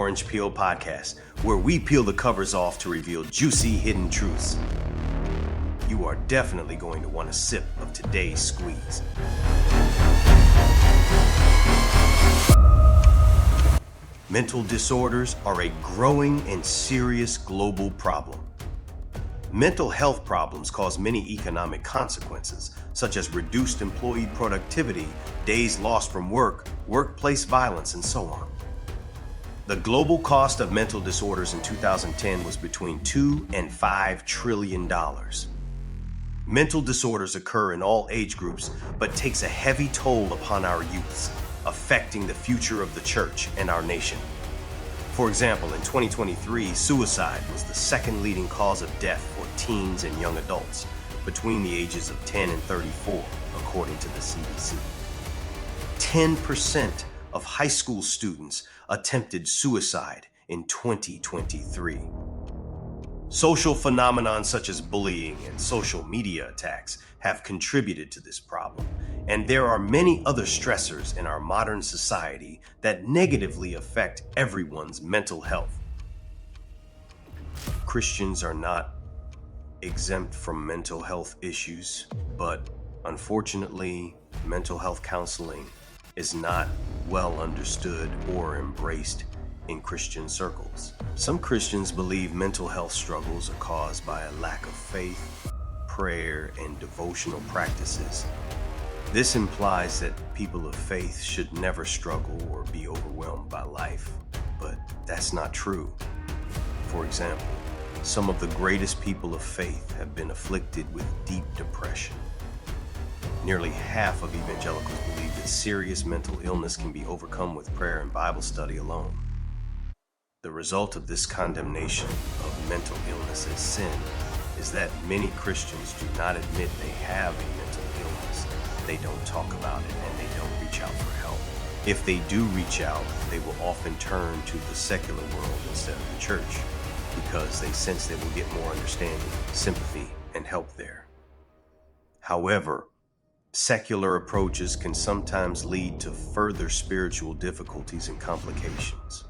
Orange Peel Podcast, where we peel the covers off to reveal juicy hidden truths. You are definitely going to want a sip of today's squeeze. Mental disorders are a growing and serious global problem. Mental health problems cause many economic consequences, such as reduced employee productivity, days lost from work, workplace violence, and so on. The global cost of mental disorders in 2010 was between $2 and $5 trillion. Mental disorders occur in all age groups, but takes a heavy toll upon our youths, affecting the future of the church and our nation. For example, in 2023, suicide was the second leading cause of death for teens and young adults between the ages of 10 and 34, according to the CDC. 10% of high school students attempted suicide in 2023. Social phenomena such as bullying and social media attacks have contributed to this problem, and there are many other stressors in our modern society that negatively affect everyone's mental health. Christians are not exempt from mental health issues, but unfortunately, mental health counseling is not well understood or embraced in Christian circles. Some Christians believe mental health struggles are caused by a lack of faith, prayer, and devotional practices. This implies that people of faith should never struggle or be overwhelmed by life, but that's not true. For example, some of the greatest people of faith have been afflicted with deep depression. Nearly half of evangelicals believe that serious mental illness can be overcome with prayer and Bible study alone. The result of this condemnation of mental illness as sin is that many Christians do not admit they have a mental illness. They don't talk about it and they don't reach out for help. If they do reach out, they will often turn to the secular world instead of the church because they sense they will get more understanding, sympathy, and help there. However, secular approaches can sometimes lead to further spiritual difficulties and complications.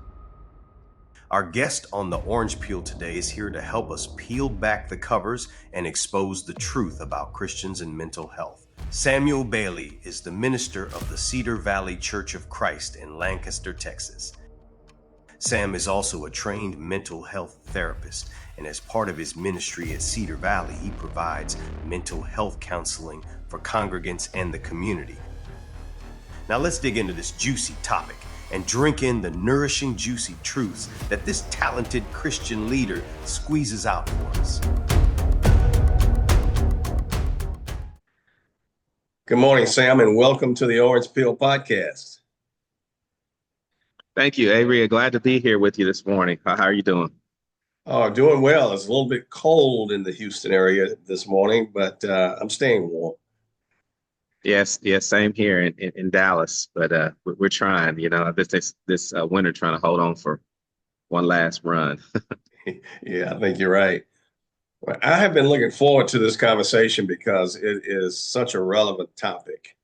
Our guest on the Orange Peel today is here to help us peel back the covers and expose the truth about Christians and mental health. Samuel Bailey is the minister of the Cedar Valley Church of Christ in Lancaster, Texas. Sam is also a trained mental health therapist, and as part of his ministry at Cedar Valley, he provides mental health counseling for congregants and the community. Now let's dig into this juicy topic and drink in the nourishing, juicy truths that this talented Christian leader squeezes out for us. Good morning, Sam, and welcome to the Orange Peel Podcast. Thank you, Avery. Glad to be here with you this morning. How are you doing? Oh, doing well. It's a little bit cold in the Houston area this morning, but I'm staying warm. Yes, same here in Dallas, but we're trying, this winter trying to hold on for one last run. Yeah, I think you're right. Well, I have been looking forward to this conversation because it is such a relevant topic.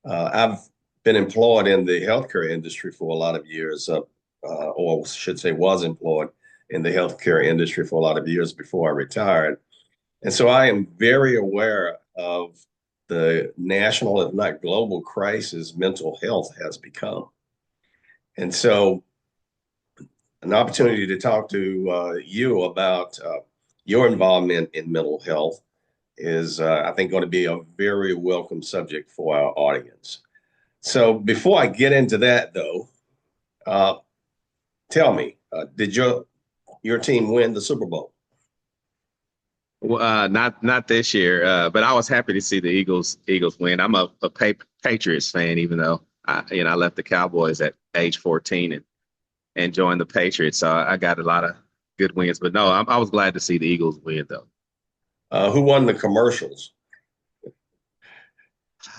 I've been employed in the healthcare industry for a lot of years, or should say was employed in the healthcare industry for a lot of years before I retired. And so I am very aware of the national, if not global crisis mental health has become. And so an opportunity to talk to you about your involvement in mental health is, I think, going to be a very welcome subject for our audience. So before I get into that, though, tell me, did your team win the Super Bowl? Well, not this year, but I was happy to see the Eagles win. I'm a Patriots fan, even though I left the Cowboys at age 14 and joined the Patriots. So I got a lot of good wins. But no, I was glad to see the Eagles win, though. Who won the commercials?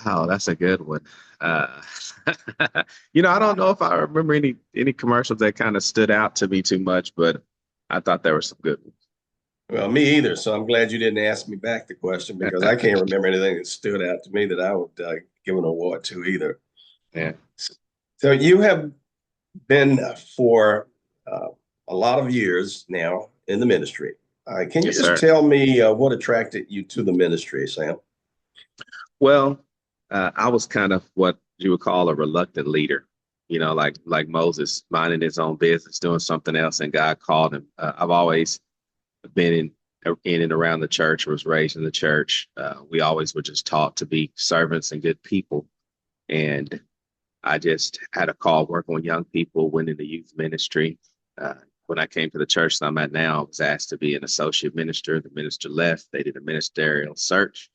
Oh, that's a good one. I don't know if I remember any commercials that kind of stood out to me too much, but I thought there were some good ones. Well, me either. So I'm glad you didn't ask me back the question because I can't remember anything that stood out to me that I would give an award to either. Yeah. So you have been for uh, a lot of years now in the ministry. Can you Yes, just sir. tell me what attracted you to the ministry, Sam? Well, I was kind of what you would call a reluctant leader, like Moses, minding his own business, doing something else, and God called him. I've always been in and around the church, was raised in the church. We always were just taught to be servants and good people. And I just had a call working with young people, went into youth ministry. When I came to the church that I'm at now, I was asked to be an associate minister. The minister left. They did a ministerial search.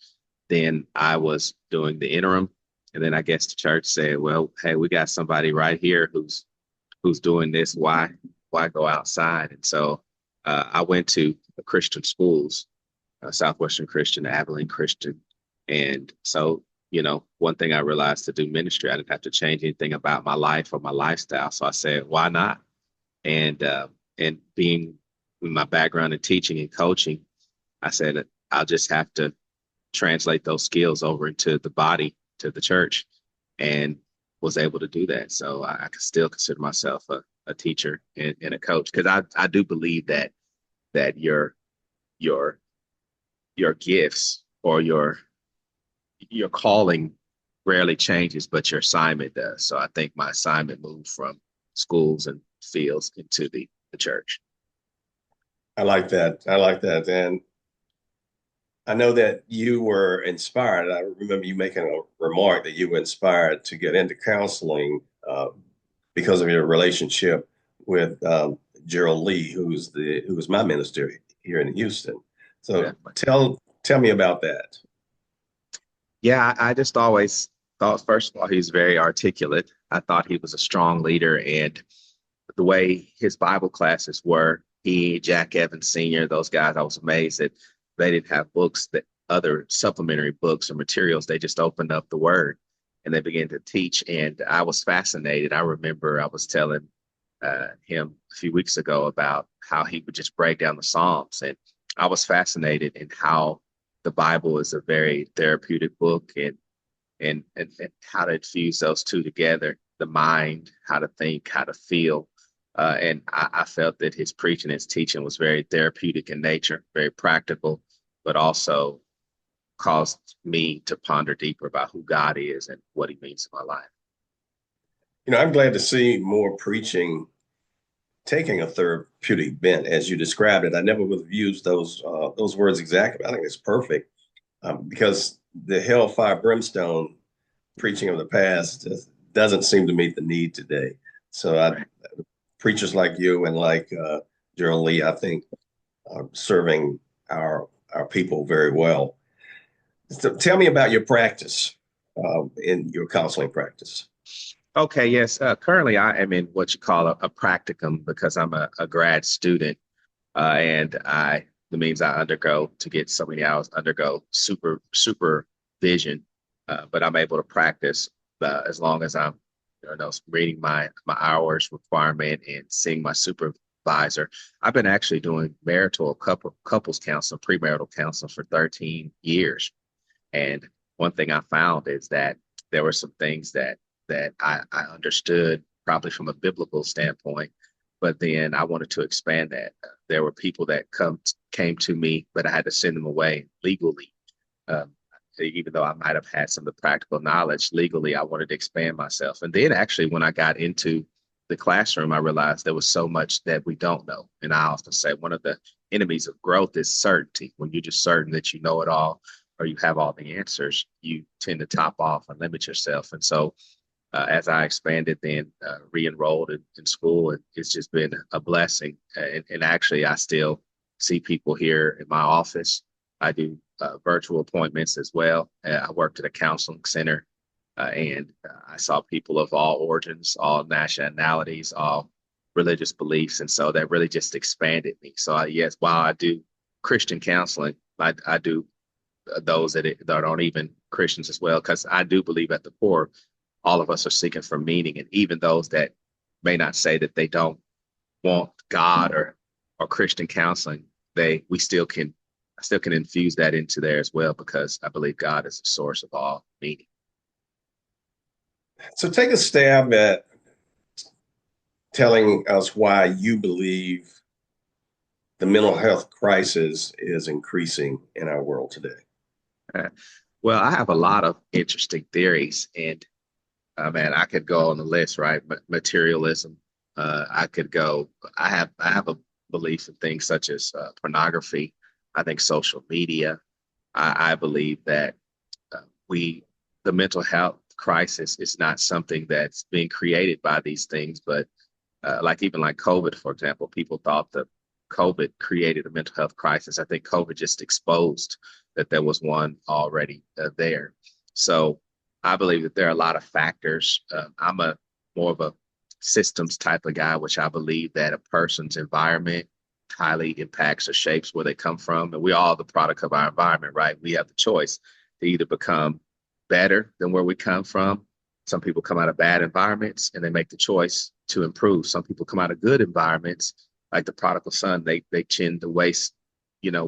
Then I was doing the interim. And then I guess the church said, well, hey, we got somebody right here who's doing this. Why go outside? And so I went to the Christian schools, Southwestern Christian, Abilene Christian. And so, one thing I realized to do ministry, I didn't have to change anything about my life or my lifestyle. So I said, why not? And being my background in teaching and coaching, I said, I'll just have to translate those skills over into the body, to the church, and was able to do that. So I can still consider myself a teacher and a coach, because I do believe that your gifts or your calling rarely changes, but your assignment does. So I think my assignment moved from schools and fields into the church. I like that. I like that. And I know that you were inspired. I remember you making a remark that you were inspired to get into counseling because of your relationship with Gerald Lee, who was my minister here in Houston. So Yeah. tell me about that. Yeah, I just always thought, first of all, he's very articulate. I thought he was a strong leader, and the way his Bible classes were, he, Jack Evans Sr., those guys, I was amazed that they didn't have books, that other supplementary books or materials. They just opened up the word and they began to teach. And I was fascinated. I remember I was telling him a few weeks ago about how he would just break down the Psalms. And I was fascinated in how the Bible is a very therapeutic book, and how to infuse those two together, the mind, how to think, how to feel. And I felt that his preaching, his teaching was very therapeutic in nature, very practical, but also caused me to ponder deeper about who God is and what he means in my life. I'm glad to see more preaching taking a therapeutic bent, as you described it. I never would have used those words exactly. I think it's perfect because the hellfire brimstone preaching of the past just doesn't seem to meet the need today. So preachers like you and like Gerald Lee, I think, are serving our people very well. So tell me about your practice in your counseling practice. Okay, yes. Currently, I am in what you call a practicum, because I'm a grad student, and the means I undergo to get so many hours undergo supervision, but I'm able to practice as long as I'm reading my hours requirement and seeing my supervisor. I've been actually doing marital couples counseling, premarital counseling for 13 years, and one thing I found is that there were some things that I understood probably from a biblical standpoint, but then I wanted to expand that. There were people that came to me, but I had to send them away legally. Um, Even though I might have had some of the practical knowledge, legally, I wanted to expand myself. And then actually, when I got into the classroom, I realized there was so much that we don't know. And I often say one of the enemies of growth is certainty. When you're just certain that you know it all or you have all the answers, you tend to top off and limit yourself. And so as I expanded, then re-enrolled in school, it's just been a blessing. And actually, I still see people here in my office. I do virtual appointments as well. I worked at a counseling center, and I saw people of all origins, all nationalities, all religious beliefs, and so that really just expanded me. So yes, while I do Christian counseling, I do those that aren't even Christians as well, because I do believe at the core all of us are seeking for meaning. And even those that may not say that they don't want God or Christian counseling, we still can infuse that into there as well, because I believe God is the source of all meaning. So take a stab at telling us why you believe the mental health crisis is increasing in our world today. Uh, Well, I have a lot of interesting theories, and man, I could go on the list, right? Materialism. I could go. I have a belief in things such as pornography. I think social media. I believe that uh, we the mental health crisis is not something that's being created by these things, but like even like COVID, for example, people thought that COVID created a mental health crisis. I think COVID just exposed that there was one already there. So I believe that there are a lot of factors. I'm a more of a systems type of guy, which I believe that a person's environment highly impacts or shapes where they come from. And we all the product of our environment, right? We have the choice to either become better than where we come from. Some people come out of bad environments and they make the choice to improve. Some people come out of good environments, like the prodigal son. They tend to waste,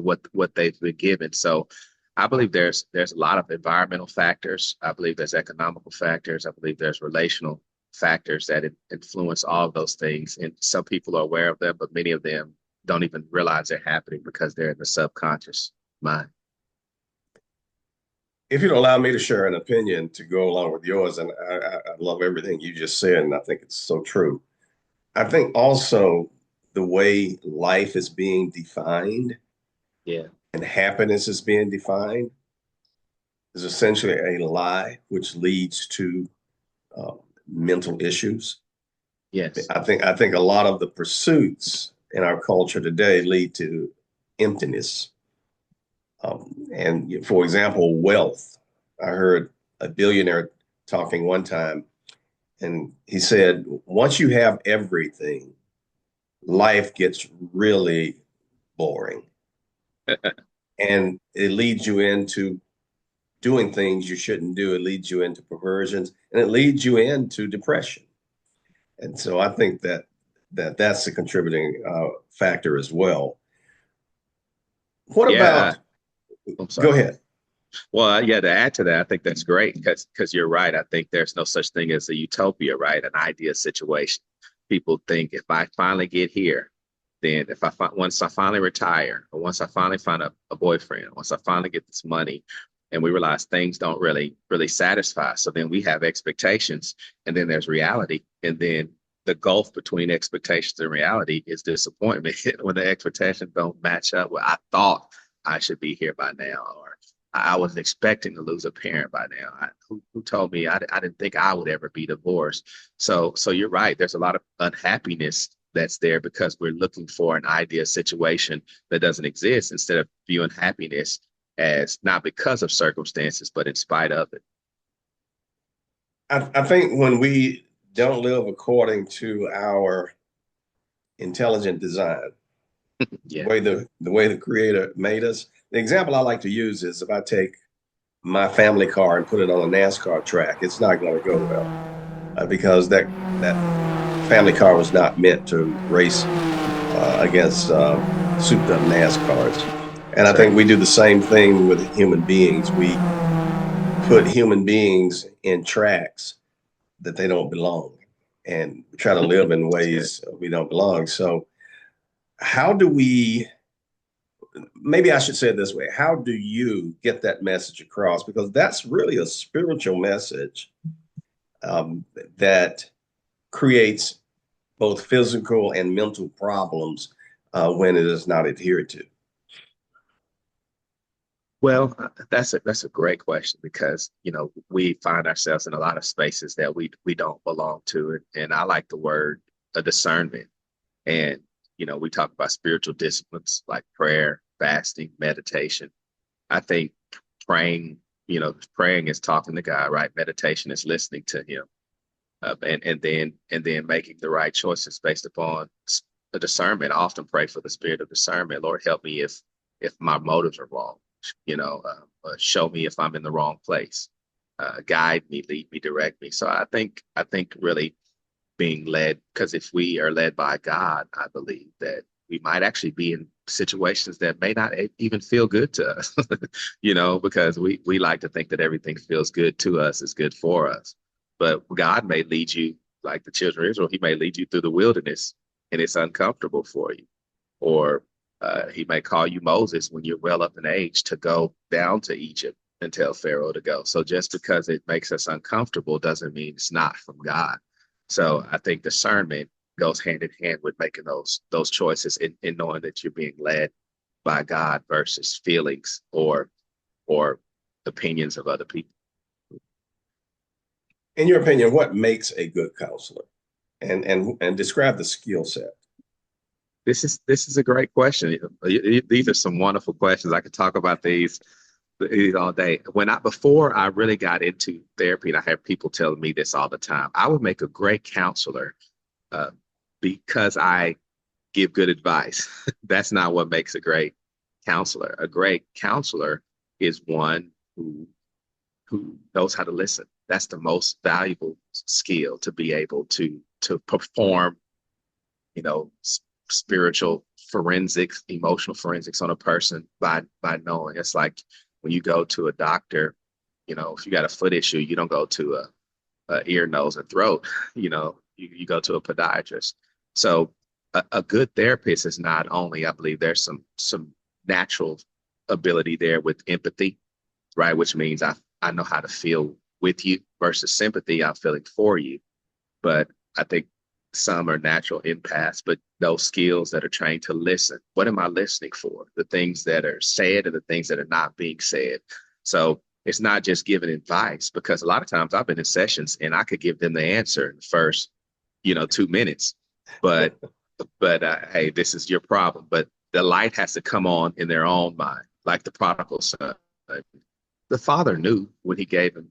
what they've been given. So I believe there's a lot of environmental factors. I believe there's economical factors. I believe there's relational factors that influence all of those things. And some people are aware of them, but many of them don't even realize they're happening because they're in the subconscious mind. If you'd allow me to share an opinion to go along with yours, and I love everything you just said, and I think it's so true. I think also the way life is being defined Yeah. and happiness is being defined is essentially a lie, which leads to uh, mental issues. Yes. I think a lot of the pursuits in our culture today lead to emptiness. And for example, wealth. I heard a billionaire talking one time, and he said, once you have everything, life gets really boring. And it leads you into doing things you shouldn't do. It leads you into perversions, and it leads you into depression. And so I think that's a contributing factor as well. What Yeah. about, I'm go sorry. ahead. Well, yeah, to add to that, I think that's great because you're right. I think there's no such thing as a utopia, right? An ideal situation. People think if I finally get here, then if once I finally retire, or once I finally find a boyfriend, once I finally get this money, and we realize things don't really satisfy. So then we have expectations, and then there's reality, and then the gulf between expectations and reality is disappointment when the expectations don't match up. Well, I thought I should be here by now, or I was expecting to lose a parent by now. Who told me I didn't think I would ever be divorced? So you're right. There's a lot of unhappiness that's there because we're looking for an ideal situation that doesn't exist instead of viewing happiness as not because of circumstances, but in spite of it. I think when we don't live according to our intelligent design, Yeah. the way the creator made us, the example I like to use is if I take my family car and put it on a NASCAR track, it's not going to go well because that family car was not meant to race against souped up NASCARs. And I think Sure. we do the same thing with human beings. We put human beings in tracks that they don't belong and try to live in That's good. ways we don't belong. So, how do we, maybe I should say it this way, how do you get that message across? Because that's really a spiritual message um, that creates both physical and mental problems when it is not adhered to. Well, that's a great question because we find ourselves in a lot of spaces that we don't belong to, and I like the word a discernment. And we talk about spiritual disciplines like prayer, fasting, meditation. I think praying, praying is talking to God, right? Meditation is listening to Him, and then making the right choices based upon the discernment. I often pray for the spirit of discernment. Lord, help me if my motives are wrong. Show me if I'm in the wrong place. Guide me, lead me, direct me. So I think really being led, because if we are led by God, I believe that we might actually be in situations that may not even feel good to us, because we like to think that everything feels good to us is good for us. But God may lead you like the children of Israel, he may lead you through the wilderness and it's uncomfortable for you. Or he may call you Moses when you're well up in age to go down to Egypt and tell Pharaoh to go. So just because it makes us uncomfortable doesn't mean it's not from God. So I think discernment goes hand in hand with making those choices in knowing that you're being led by God versus feelings or opinions of other people. In your opinion, what makes a good counselor? And describe the skill set. This is a great question. These are some wonderful questions. I could talk about these all day. Before I really got into therapy, and I have people telling me this all the time, I would make a great counselor because I give good advice. That's not what makes a great counselor. A great counselor is one who knows how to listen. That's the most valuable skill, to be able to perform, spiritual forensics, emotional forensics on a person by knowing. It's like when you go to a doctor, if you got a foot issue, you don't go to a ear, nose, and throat. You go to a podiatrist. So a good therapist is not only, I believe there's some natural ability there with empathy, right? Which means I know how to feel with you, versus sympathy, I'm feeling for you. But I think some are natural empaths, but those skills that are trained to listen. What am I listening for? The things that are said and the things that are not being said. So it's not just giving advice, because a lot of times I've been in sessions and I could give them the answer in the first, 2 minutes, but hey, this is your problem. But the light has to come on in their own mind, like the prodigal son. The father knew when he gave him,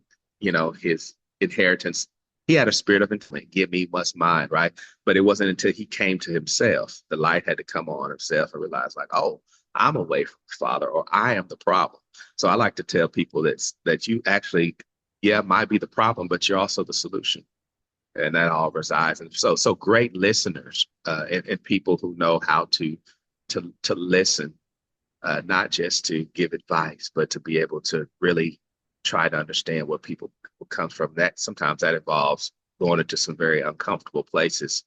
his inheritance, he had a spirit of entitlement. Give me what's mine, right? But it wasn't until he came to himself, the light had to come on himself and realize, like, oh, I'm away from the Father, or I am the problem. So I like to tell people that you actually, might be the problem, but you're also the solution. And that all resides. And so great listeners and people who know how to listen, not just to give advice, but to be able to really try to understand what people come from. That sometimes that involves going into some very uncomfortable places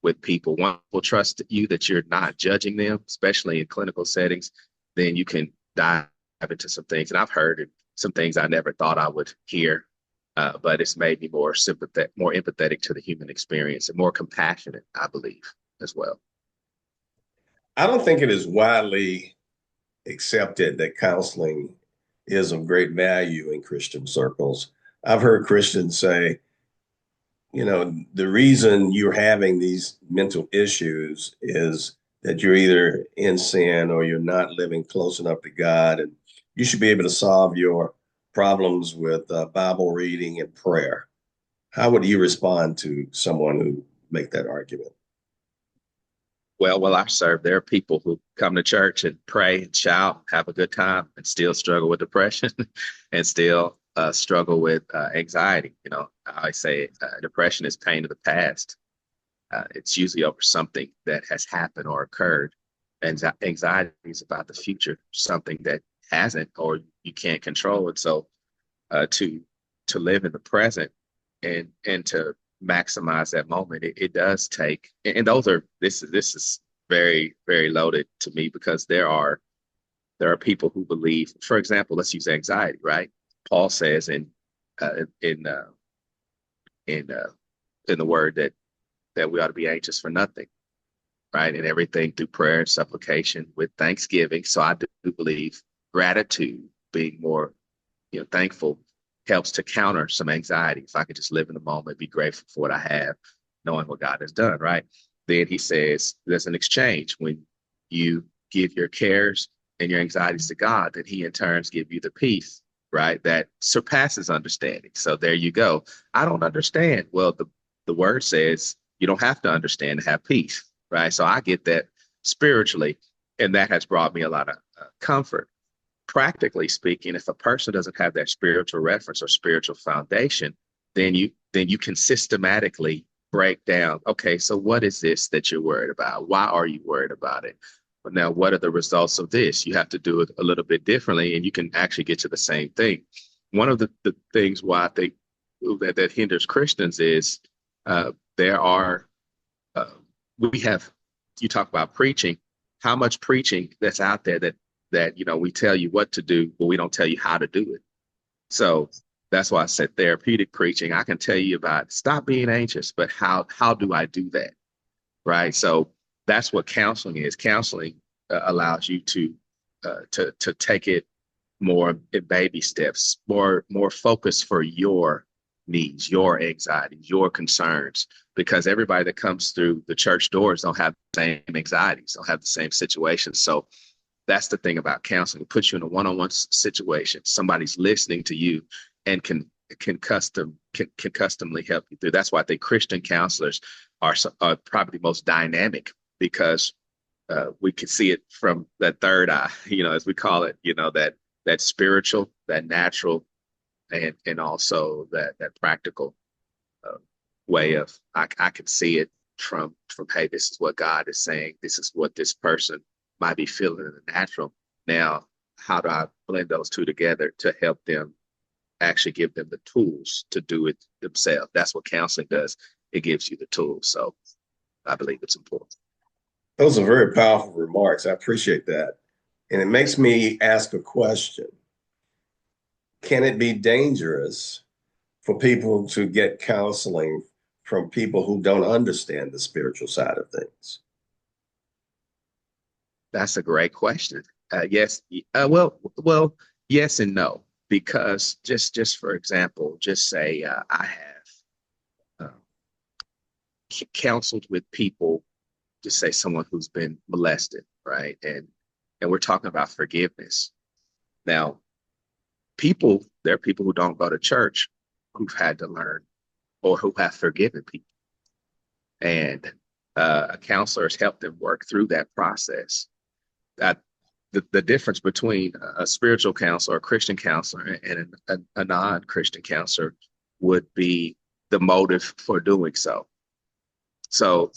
with people. One will trust you that you're not judging them, especially in clinical settings. Then you can dive into some things. And I've heard some things I never thought I would hear, but it's made me more sympathetic, more empathetic to the human experience, and more compassionate, I believe, as well. I don't think it is widely accepted that counseling is of great value in Christian circles. I've heard Christians say, the reason you're having these mental issues is that you're either in sin or you're not living close enough to God, and you should be able to solve your problems with Bible reading and prayer. How would you respond to someone who make that argument? Well, I serve. There are people who come to church and pray and shout, have a good time, and still struggle with depression and still struggle with anxiety. I always say depression is pain of the past. It's usually over something that has happened or occurred. And anxiety is about the future, something that hasn't or you can't control. And so to live in the present and to maximize that moment, it does take, and this is very, very loaded to me, because there are people who believe, for example, let's use anxiety, right? Paul says in the word that we ought to be anxious for nothing, right? And everything through prayer and supplication with thanksgiving. So I do believe gratitude, being more thankful, helps to counter some anxiety. If I could just live in the moment, be grateful for what I have, knowing what God has done, right? Then he says there's an exchange. When you give your cares and your anxieties to God, then he in turns give you the peace, right, that surpasses understanding. So there you go. I don't understand. Well, the word says you don't have to understand to have peace, right? So I get that spiritually, and that has brought me a lot of comfort. Practically speaking, if a person doesn't have that spiritual reference or spiritual foundation, then you can systematically break down, okay, so what is this that you're worried about? Why are you worried about it? But now, what are the results of this? You have to do it a little bit differently, and you can actually get to the same thing. One of the things why I think that hinders Christians is There are, uh, we have, you talk about preaching, how much preaching that's out there that, we tell you what to do, but we don't tell you how to do it. So that's why I said therapeutic preaching. I can tell you about stop being anxious, but how do I do that? Right. So that's what counseling is. Counseling allows you to take it more in baby steps, more focus for your needs, your anxieties, your concerns, because everybody that comes through the church doors don't have the same anxieties, don't have the same situations. So that's the thing about counseling. It puts you in a one-on-one situation. Somebody's listening to you and can customly help you through. That's why I think Christian counselors are probably the most dynamic, because we can see it from that third eye, as we call it, that spiritual, that natural, and also that practical way of I can see it from hey, this is what God is saying. This is what this person might be feeling in the natural. Now, how do I blend those two together to help them actually give them the tools to do it themselves? That's what counseling does. It gives you the tools. So I believe it's important. Those are very powerful remarks. I appreciate that. And it makes me ask a question. Can it be dangerous for people to get counseling from people who don't understand the spiritual side of things? That's a great question. Yes. Well, yes and no, because just for example, just say I have counseled with people, just say someone who's been molested, right? And we're talking about forgiveness. Now, there are people who don't go to church who've had to learn or who have forgiven people. And a counselor has helped them work through that process. That the difference between a spiritual counselor, a Christian counselor, and a non-Christian counselor would be the motive for doing so. So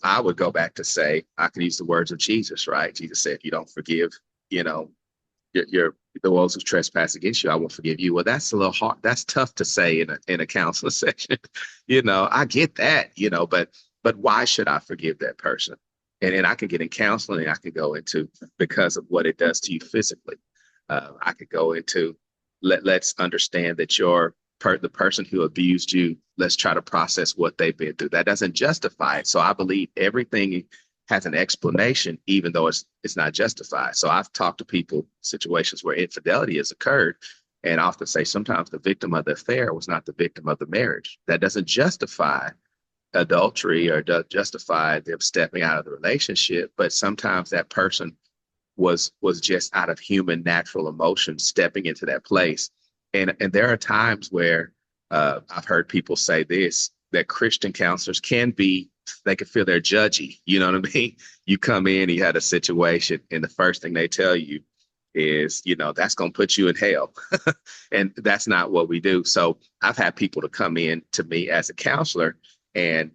I would go back to say, I can use the words of Jesus, right? Jesus said, if you don't forgive, you're the ones who trespass against you, I will forgive you. Well, that's a little hard. That's tough to say in a counseling session. I get that, but why should I forgive that person? And I can get in counseling. I can go into because of what it does to you physically. I could go into let's understand that the person who abused you. Let's try to process what they've been through. That doesn't justify it. So I believe everything has an explanation, even though it's not justified. So I've talked to people situations where infidelity has occurred, and I often say sometimes the victim of the affair was not the victim of the marriage. That doesn't justify adultery or justify them stepping out of the relationship, but sometimes that person was just out of human natural emotion stepping into that place. And there are times where I've heard people say this, that Christian counselors they can feel they're judgy. You know what I mean? You come in, you had a situation, and the first thing they tell you is, that's going to put you in hell. And that's not what we do. So I've had people to come in to me as a counselor, and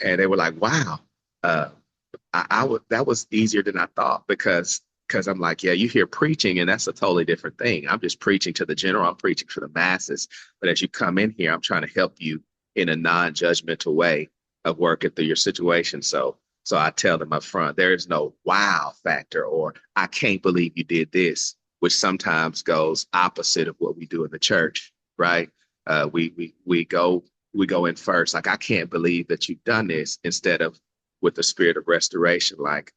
they were like, wow, that was easier than I thought, because I'm like, yeah, you hear preaching, and that's a totally different thing. I'm just preaching to the general. I'm preaching for the masses. But as you come in here, I'm trying to help you in a non-judgmental way of working through your situation. So I tell them up front, there is no wow factor, or I can't believe you did this, which sometimes goes opposite of what we do in the church, right? We go in first, like, I can't believe that you've done this, instead of with the spirit of restoration, like,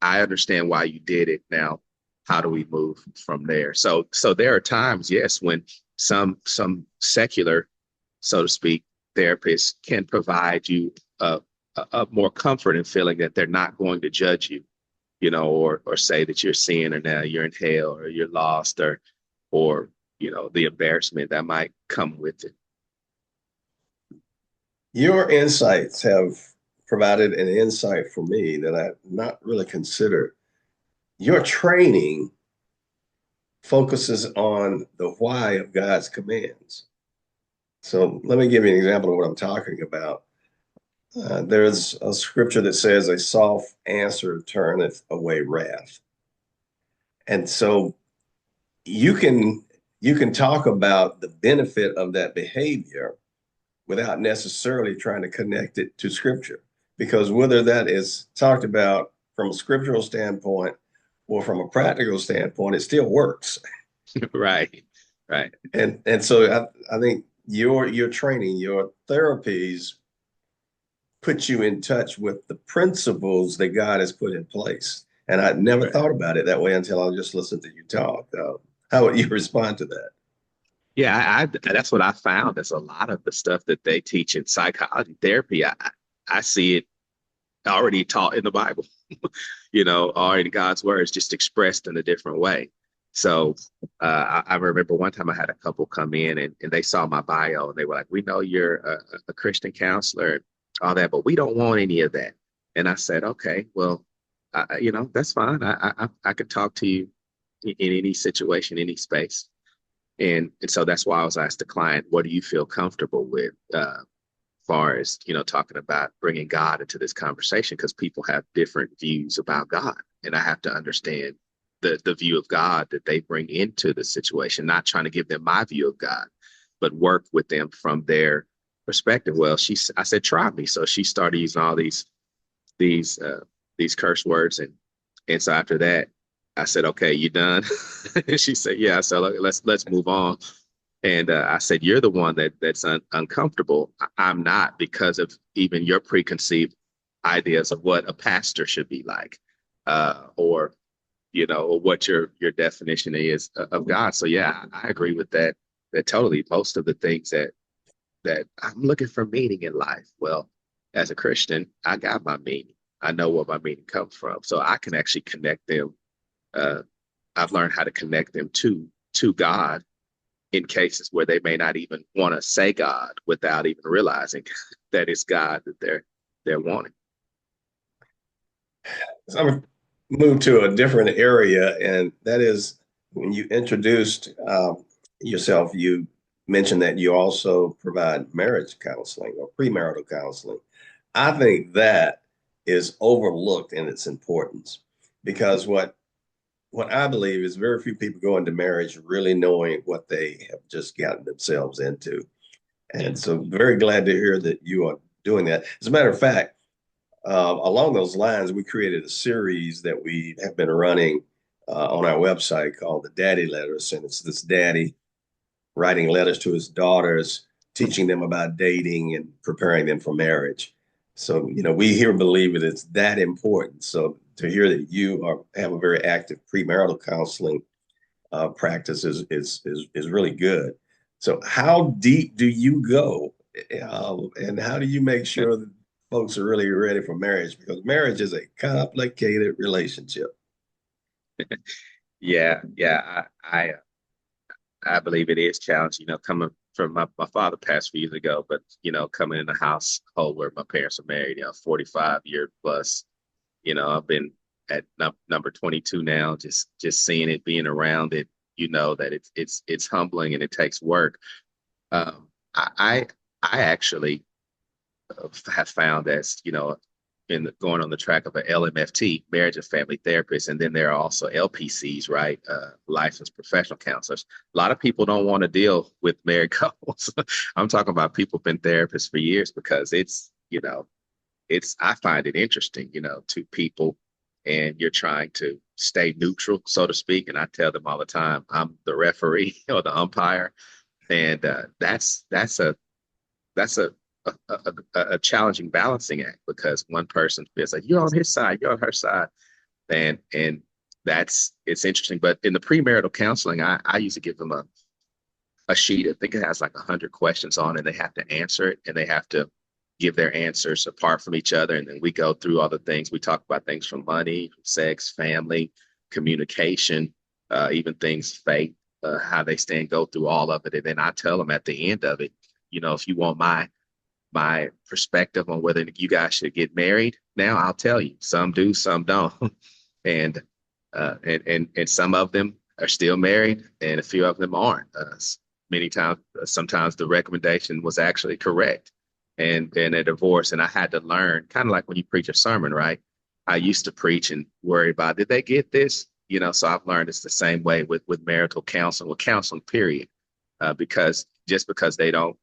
I understand why you did it. Now, how do we move from there? So there are times, yes, when some secular, so to speak, therapists can provide you a more comfort in feeling that they're not going to judge you, or say that you're sin, or now you're in hell, or you're lost, or the embarrassment that might come with it. Your insights have provided an insight for me that I've not really considered. Your training focuses on the why of God's commands. So let me give you an example of what I'm talking about. There's a scripture that says, a soft answer turneth away wrath. And so you can talk about the benefit of that behavior, without necessarily trying to connect it to scripture. Because whether that is talked about from a scriptural standpoint or from a practical standpoint, it still works. Right. Right. And so I think your training, your therapies put you in touch with the principles that God has put in place. And I'd never Right. thought about it that way until I just listened to you talk. How would you respond to that? Yeah, that's what I found. There's a lot of the stuff that they teach in psychology therapy. I see it already taught in the Bible, or in God's words, just expressed in a different way. So I remember one time I had a couple come in and they saw my bio and they were like, "We know you're a Christian counselor and all that, but we don't want any of that." And I said, "Okay, well, that's fine. I could talk to you in any situation, any space." And so that's why I was asked the client, "What do you feel comfortable with?" Far as talking about bringing God into this conversation, because people have different views about God, and I have to understand the view of God that they bring into the situation, not trying to give them my view of God, but work with them from their perspective. Well, I said, "Try me." So she started using all these curse words, and so after that, I said, "Okay, you done?" And she said, "Yeah." So let's move on. And I said, "You're the one that's uncomfortable. I'm not, because of even your preconceived ideas of what a pastor should be like, or or what your definition is of God." So yeah, I agree with that. That totally. Most of the things that I'm looking for meaning in life. Well, as a Christian, I got my meaning. I know where my meaning comes from, so I can actually connect them. Uh, I've learned how to connect them to God in cases where they may not even want to say God without even realizing that it's God that they're wanting. So I'm going to move to a different area, and that is when you introduced yourself, you mentioned that you also provide marriage counseling or premarital counseling. I think that is overlooked in its importance because what I believe is very few people go into marriage really knowing what they have just gotten themselves into. Yeah. And so very glad to hear that you are doing that. As a matter of fact, along those lines, we created a series that we have been running on our website called the Daddy Letters. And it's this daddy writing letters to his daughters, teaching them about dating and preparing them for marriage. So, we here believe that it's that important. So to hear that you have a very active premarital counseling practice is really good. So how deep do you go? And how do you make sure that folks are really ready for marriage? Because marriage is a complicated relationship. Yeah, yeah. I believe it is challenging, coming from my father passed a few years ago, but coming in a household where my parents are married, 45-year plus, I've been at number 22 now, just seeing it, being around it, that it's humbling and it takes work. I actually have found, as in going on the track of an LMFT, marriage and family therapist, and then there are also LPCs, right? Licensed professional counselors. A lot of people don't want to deal with married couples. I'm talking about people who've been therapists for years, because I find it interesting, two people, and you're trying to stay neutral, so to speak. And I tell them all the time, I'm the referee or the umpire, and that's a challenging balancing act, because one person feels like you're on his side, you're on her side, and it's interesting. But in the premarital counseling, I usually give them a sheet. I think it has like 100 questions on it, and they have to answer it, and they have to give their answers apart from each other. And then we go through all the things. We talk about things from money, sex, family, communication, even things, faith, how they stand, go through all of it. And then I tell them at the end of it, if you want my perspective on whether you guys should get married now, I'll tell you. Some do, some don't. and and some of them are still married, and a few of them aren't. Many times, sometimes the recommendation was actually correct, and a divorce. And I had to learn, kind of like when you preach a sermon, right? I used to preach and worry about, did they get this? So I've learned it's the same way with marital counseling, with counseling, period. Because just because they don't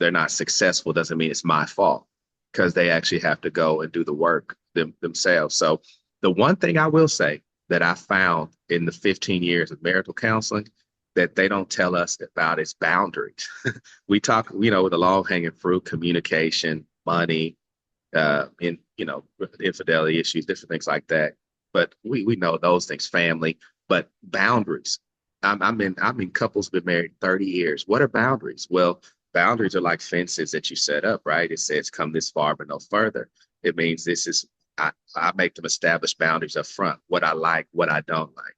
they're not successful doesn't mean it's my fault, because they actually have to go and do the work themselves. So the one thing I will say that I found in the 15 years of marital counseling that they don't tell us about is boundaries. We talk, with the long hanging fruit, communication, money, in, infidelity issues, different things like that. But we know those things, family, but boundaries. I'm in couples been married 30 years. What are boundaries? Well, boundaries are like fences that you set up, right? It says come this far, but no further. It means I make them establish boundaries up front, what I like, what I don't like.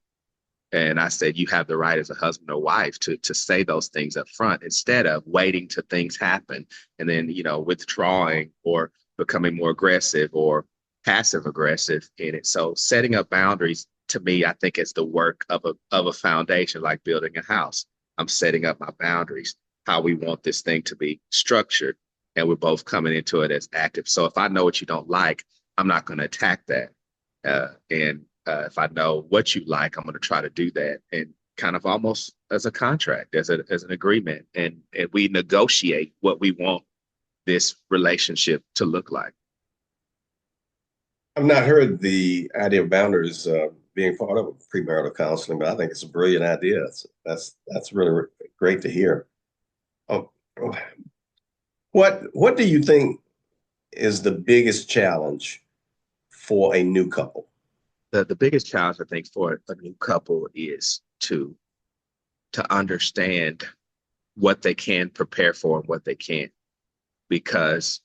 And I said, you have the right as a husband or wife to say those things up front instead of waiting till things happen and then, withdrawing or becoming more aggressive or passive aggressive in it. So setting up boundaries to me, I think is the work of a foundation, like building a house. I'm setting up my boundaries, how we want this thing to be structured. And we're both coming into it as active. So if I know what you don't like, I'm not going to attack that. And if I know what you like, I'm going to try to do that, and kind of almost as a contract, as an agreement, and we negotiate what we want this relationship to look like. I've not heard the idea of boundaries being part of premarital counseling, but I think it's a brilliant idea. That's really great to hear. Oh, what do you think is the biggest challenge for a new couple? The biggest challenge I think for a new couple is to understand what they can prepare for and what they can't, because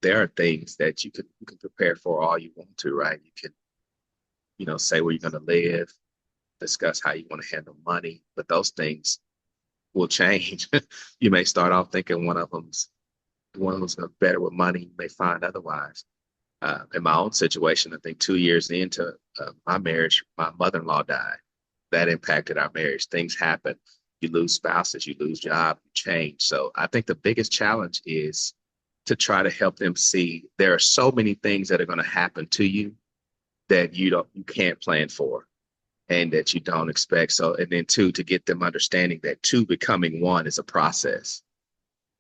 there are things that you can prepare for all you want to, right? You can, say where you're going to live, discuss how you want to handle money, but those things will change. You may start off thinking one of them's better with money. You may find otherwise. In my own situation, I think 2 years into my marriage, my mother-in-law died. That impacted our marriage. Things happen. You lose spouses, you lose job, you change. So I think the biggest challenge is to try to help them see there are so many things that are going to happen to you that you can't plan for and that you don't expect. So, and then two, to get them understanding that two becoming one is a process.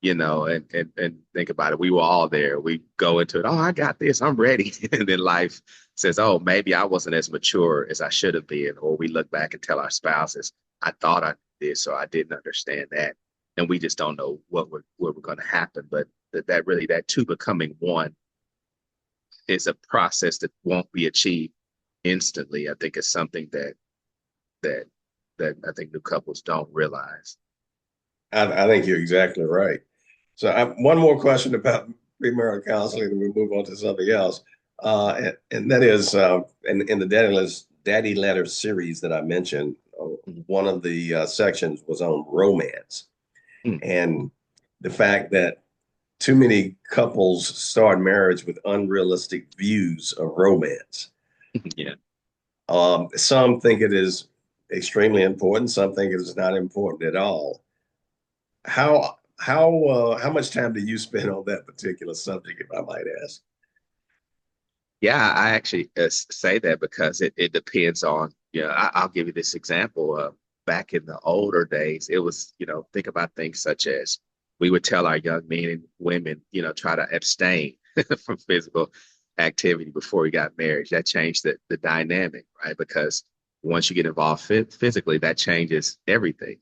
And think about it. We were all there. We go into it. Oh, I got this. I'm ready. And then life says, oh, maybe I wasn't as mature as I should have been. Or we look back and tell our spouses, I thought I did this, or I didn't understand that. And we just don't know what we're going to happen. But that two becoming one is a process that won't be achieved instantly. I think it's something that I think new couples don't realize. I think you're exactly right. So one more question about premarital counseling, and we move on to something else. And that is in the Daddy Letter series that I mentioned, one of the sections was on romance and the fact that too many couples start marriage with unrealistic views of romance. Yeah. Some think it is extremely important. Some think it is not important at all. How much time do you spend on that particular subject, if I might ask? Yeah, I actually say that because it depends on, I'll give you this example. Back in the older days, it was, think about things such as we would tell our young men and women, try to abstain from physical activity before we got married. That changed the dynamic, right? Because once you get involved physically, that changes everything.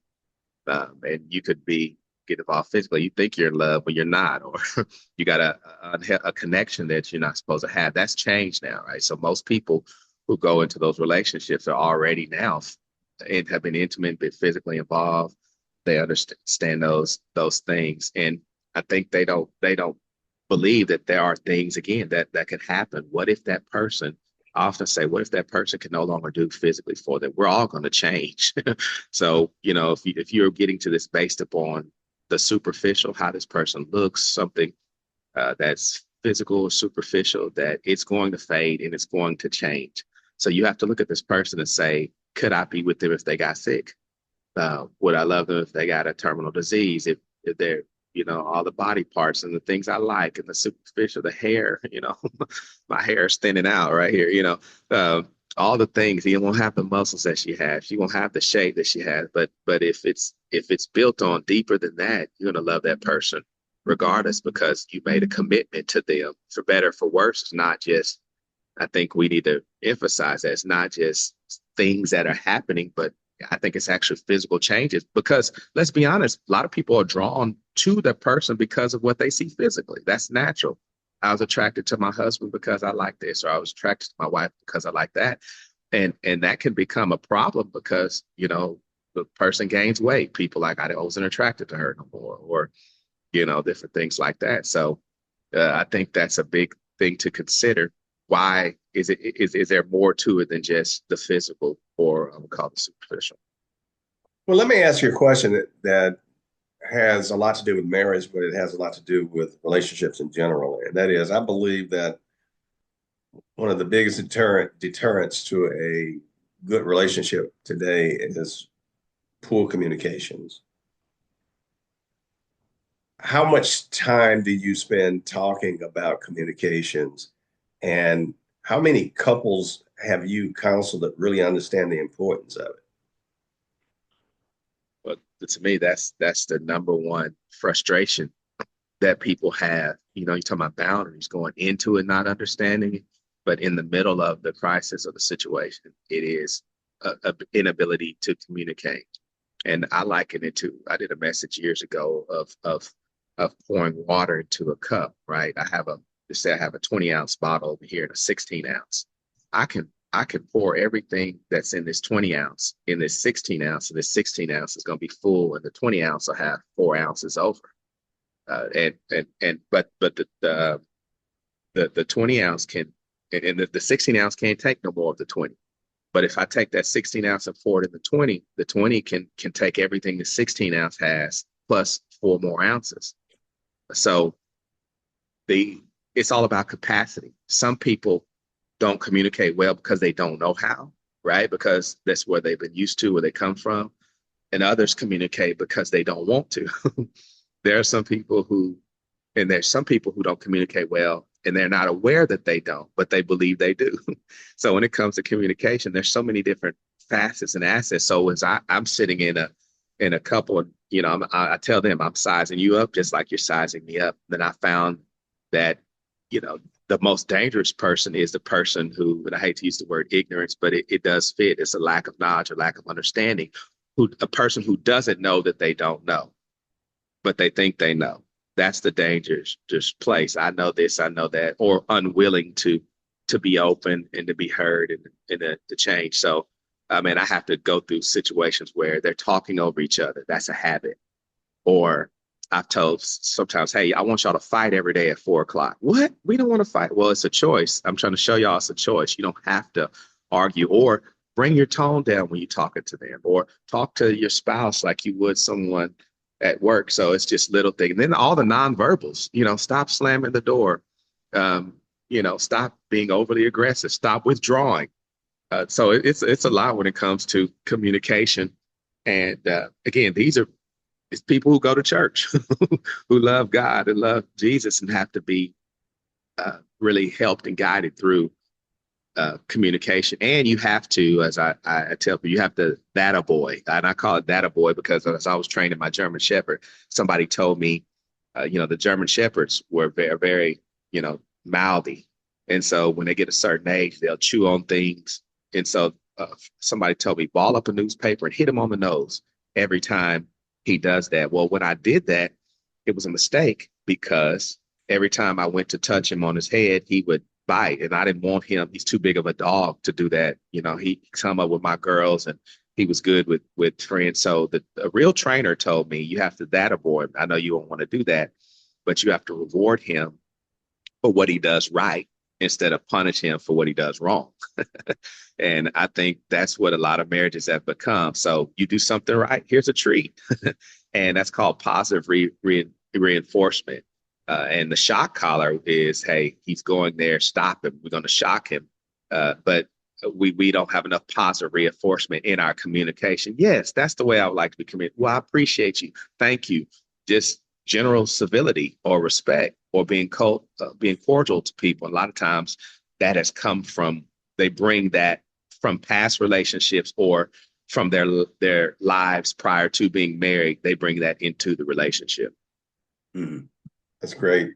And you could get involved physically. You think you're in love, but you're not, or you got a connection that you're not supposed to have. That's changed now, right? So most people who go into those relationships are already now and have been intimate, been physically involved. They understand those things, and I think they don't believe that there are things again that could happen. What if that person? I often say, what if that person can no longer do physically for them? We're all going to change. So, if you're getting to this based upon the superficial, how this person looks, something that's physical or superficial, that it's going to fade and it's going to change. So you have to look at this person and say, could I be with them if they got sick? Would I love them if they got a terminal disease? If they're, all the body parts and the things I like and the superficial, the hair, my hair is thinning out right here, all the things. You won't have the muscles that she has. She won't have the shape that she has. But if it's built on deeper than that, you're gonna love that person regardless, because you made a commitment to them, for better, for worse. It's not just, I think we need to emphasize that it's not just things that are happening, but I think it's actually physical changes, because let's be honest, a lot of people are drawn to the person because of what they see physically. That's natural. I was attracted to my husband because I like this, or I was attracted to my wife because I like that. And that can become a problem because, the person gains weight. People like, I wasn't attracted to her no more, or, different things like that. So I think that's a big thing to consider. Why is there more to it than just the physical, or I would call it superficial? Well, let me ask you a question that has a lot to do with marriage, but it has a lot to do with relationships in general. And that is, I believe that one of the biggest deterrents to a good relationship today is poor communications. How much time do you spend talking about communications, and how many couples have you counseled that really understand the importance of it? But to me, that's the number one frustration that people have. You're talking about boundaries, going into it, not understanding it, but in the middle of the crisis or the situation, it is a inability to communicate. And I liken it to, I did a message years ago of pouring water into a cup, right? Just say I have a 20-ounce bottle over here and a 16-ounce. I can pour everything that's in this 20-ounce in this 16-ounce, and this 16-ounce is going to be full, and the 20-ounce will have 4 ounces over. But the 20-ounce can, and the 16-ounce can't take no more of the 20. But if I take that 16-ounce and pour it in the 20 can take everything the 16-ounce has plus 4 more ounces. So it's all about capacity. Some people don't communicate well because they don't know how, right? Because that's where they've been used to, where they come from. And others communicate because they don't want to. There's some people who don't communicate well, and they're not aware that they don't, but they believe they do. So when it comes to communication, there's so many different facets and assets. So as I'm sitting in a couple, I tell them I'm sizing you up just like you're sizing me up. Then I found that, the most dangerous person is the person who, and I hate to use the word ignorance, but it does fit. It's a lack of knowledge or lack of understanding. A person who doesn't know that they don't know, but they think they know. That's the dangerous just place. I know this, I know that, or unwilling to be open and to be heard and to change. So, I have to go through situations where they're talking over each other. That's a habit. Or I've told sometimes, hey, I want y'all to fight every day at 4:00. What? We don't want to fight. Well, it's a choice. I'm trying to show y'all it's a choice. You don't have to argue, or bring your tone down when you're talking to them, or talk to your spouse like you would someone at work. So it's just little things. And then all the nonverbals, stop slamming the door, stop being overly aggressive, stop withdrawing. So it's a lot when it comes to communication. And again, it's people who go to church, who love God and love Jesus, and have to be really helped and guided through communication. And you have to, as I tell people, you have to that a boy. And I call it that a boy because as I was training my German Shepherd, somebody told me, the German Shepherds were very, very, mouthy. And so when they get a certain age, they'll chew on things. And so somebody told me, ball up a newspaper and hit him on the nose every time he does that. Well, when I did that, it was a mistake because every time I went to touch him on his head, he would bite. And I didn't want him. He's too big of a dog to do that. He come up with my girls and he was good with friends. So the real trainer told me, you have to that a boy. I know you don't want to do that, but you have to reward him for what he does right instead of punish him for what he does wrong. And I think that's what a lot of marriages have become. So you do something right, here's a treat. And that's called positive reinforcement. And the shock collar is, hey, he's going there, stop him. We're going to shock him. But we don't have enough positive reinforcement in our communication. Yes, that's the way I would like to be communicated. Well, I appreciate you. Thank you. Just general civility or respect or being cordial to people. A lot of times that has come from, they bring that from past relationships or from their lives prior to being married. They bring that into the relationship. Mm-hmm. That's great.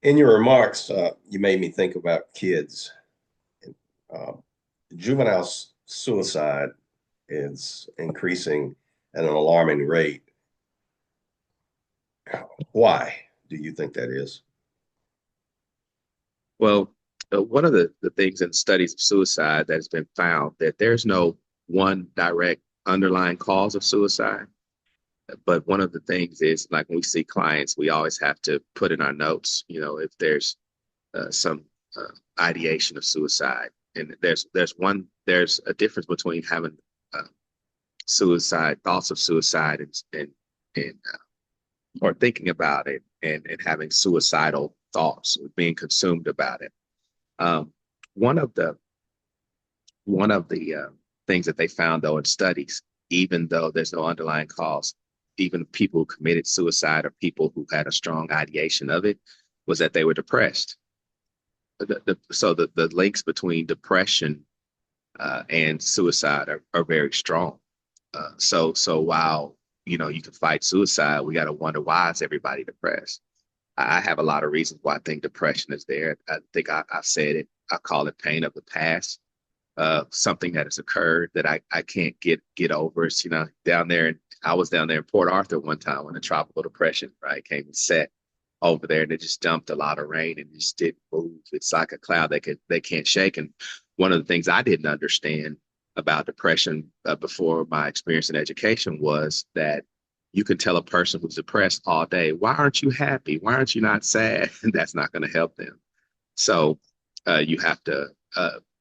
In your remarks, you made me think about kids. Uh, juvenile suicide is increasing at an alarming rate. Why do you think that is? Well, one of the things in studies of suicide that has been found that there's no one direct underlying cause of suicide. But one of the things is like when we see clients, we always have to put in our notes, if there's some ideation of suicide. And there's a difference between having uh, suicide, thoughts of suicide, and or thinking about it, and having suicidal thoughts, being consumed about it. Um, one of the one of the things that they found though in studies, even though there's no underlying cause, even people who committed suicide or people who had a strong ideation of it, was that they were depressed. So the links between depression and suicide are very strong. So while you can fight suicide, we got to wonder, why is everybody depressed? I have a lot of reasons why I think depression is there. I think I've said it. I call it pain of the past, something that has occurred that I can't get over. It's down there, and I was down there in Port Arthur one time when the tropical depression right came and set over there, and it just dumped a lot of rain and just didn't move. It's like a cloud they can't shake. And one of the things I didn't understand about depression before my experience in education was that you can tell a person who's depressed all day, why aren't you happy? Why aren't you not sad? And that's not going to help them. So you have to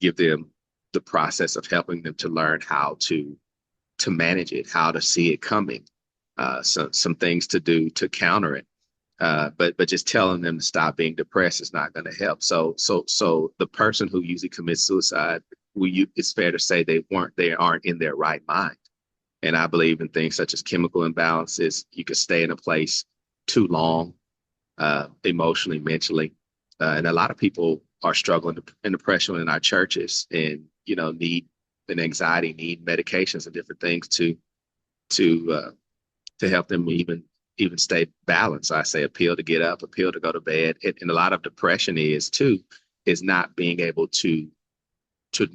give them the process of helping them to learn how to manage it, how to see it coming, some things to do to counter it. But just telling them to stop being depressed is not going to help. So the person who usually commits suicide, it's fair to say they aren't in their right mind. And I believe in things such as chemical imbalances. You can stay in a place too long, emotionally, mentally, and a lot of people are struggling in depression in our churches, and need and anxiety, need medications and different things to help them even stay balanced. I say a pill to get up, a pill to go to bed. And a lot of depression is not being able to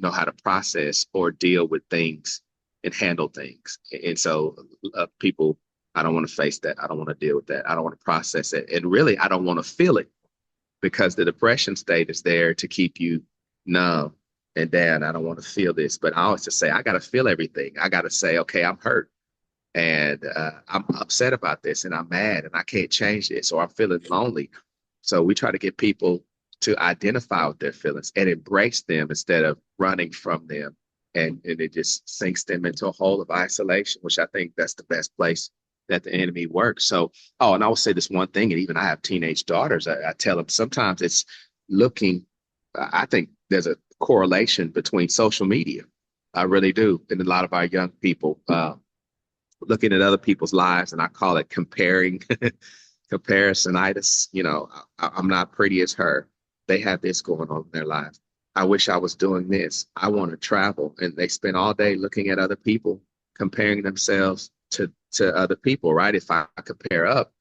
know how to process or deal with things and handle things. And so people, I don't want to face that. I don't want to deal with that. I don't want to process it. And really, I don't want to feel it, because the depression state is there to keep you numb and down. I don't want to feel this, but I always just say, I got to feel everything. I got to say, okay, I'm hurt. And I'm upset about this, and I'm mad, and I can't change this, or I'm feeling lonely. So we try to get people to identify with their feelings and embrace them instead of running from them. And it just sinks them into a hole of isolation, which I think that's the best place that the enemy works. So, and I will say this one thing, and even I have teenage daughters. I tell them sometimes it's I think there's a correlation between social media. I really do. And a lot of our young people, looking at other people's lives, and I call it comparisonitis. I'm not pretty as her. They have this going on in their lives. I wish I was doing this. I want to travel. And they spend all day looking at other people, comparing themselves to other people, right? If I compare up,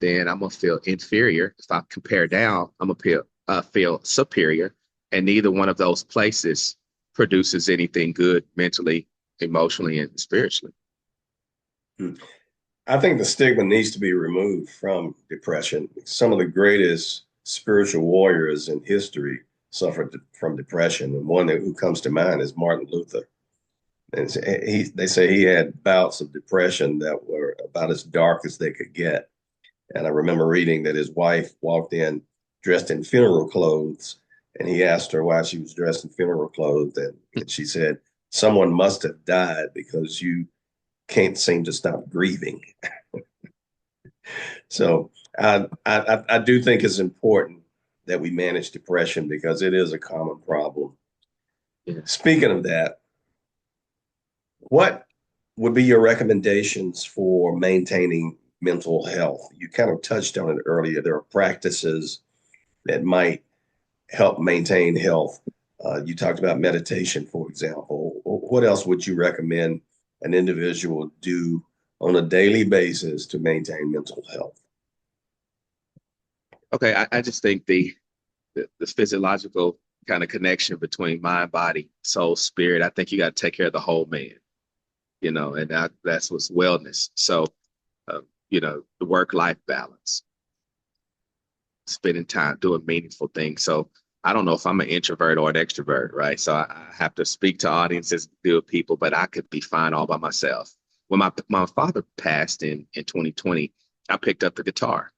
then I'm going to feel inferior. If I compare down, I'm going to feel superior. And neither one of those places produces anything good mentally, emotionally, and spiritually. I think the stigma needs to be removed from depression. Some of the greatest spiritual warriors in history suffered from depression, and one who comes to mind is Martin Luther. And they say he had bouts of depression that were about as dark as they could get. And I remember reading that his wife walked in dressed in funeral clothes, and he asked her why she was dressed in funeral clothes, and she said, "Someone must have died because you can't seem to stop grieving." So I do think it's important that we manage depression because it is a common problem. Yeah. Speaking of that, what would be your recommendations for maintaining mental health? You kind of touched on it earlier. There are practices that might help maintain health. You talked about meditation, for example. What else would you recommend an individual do on a daily basis to maintain mental health? Okay, I just think the physiological kind of connection between mind, body, soul, spirit. I think you got to take care of the whole man, and that's what's wellness. So, the work-life balance, spending time doing meaningful things. So I don't know if I'm an introvert or an extrovert, right? So I have to speak to audiences, deal with people, but I could be fine all by myself. When my father passed in 2020, I picked up the guitar,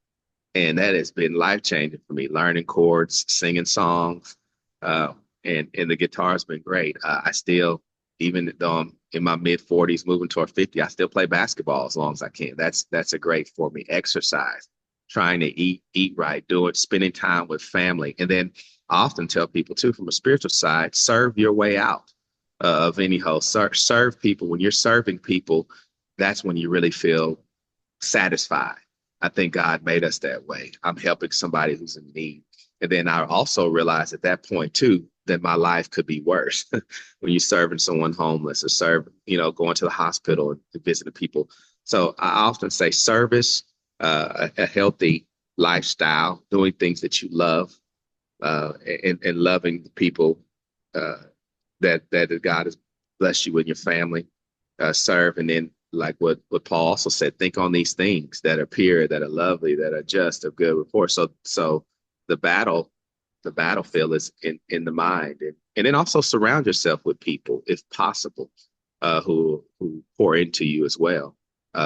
and that has been life changing for me. Learning chords, singing songs, uh, and the guitar has been great. I still, even though I'm in my mid 40s, moving toward 50, I still play basketball as long as I can. That's a great for me. Exercise, trying to eat right, spending time with family, and then I often tell people too, from a spiritual side, serve your way out of any hole. Serve people. When you're serving people, that's when you really feel satisfied. I think God made us that way. I'm helping somebody who's in need. And then I also realized at that point too that my life could be worse when you're serving someone homeless or going to the hospital and visiting people. So I often say service, a healthy lifestyle, doing things that you love, and loving the people uh, that God has blessed you with your family, serve, and then like what Paul also said, think on these things that are pure, that are lovely, that are just, of good report. So the battlefield is in the mind, and then also surround yourself with people, if possible, who pour into you as well.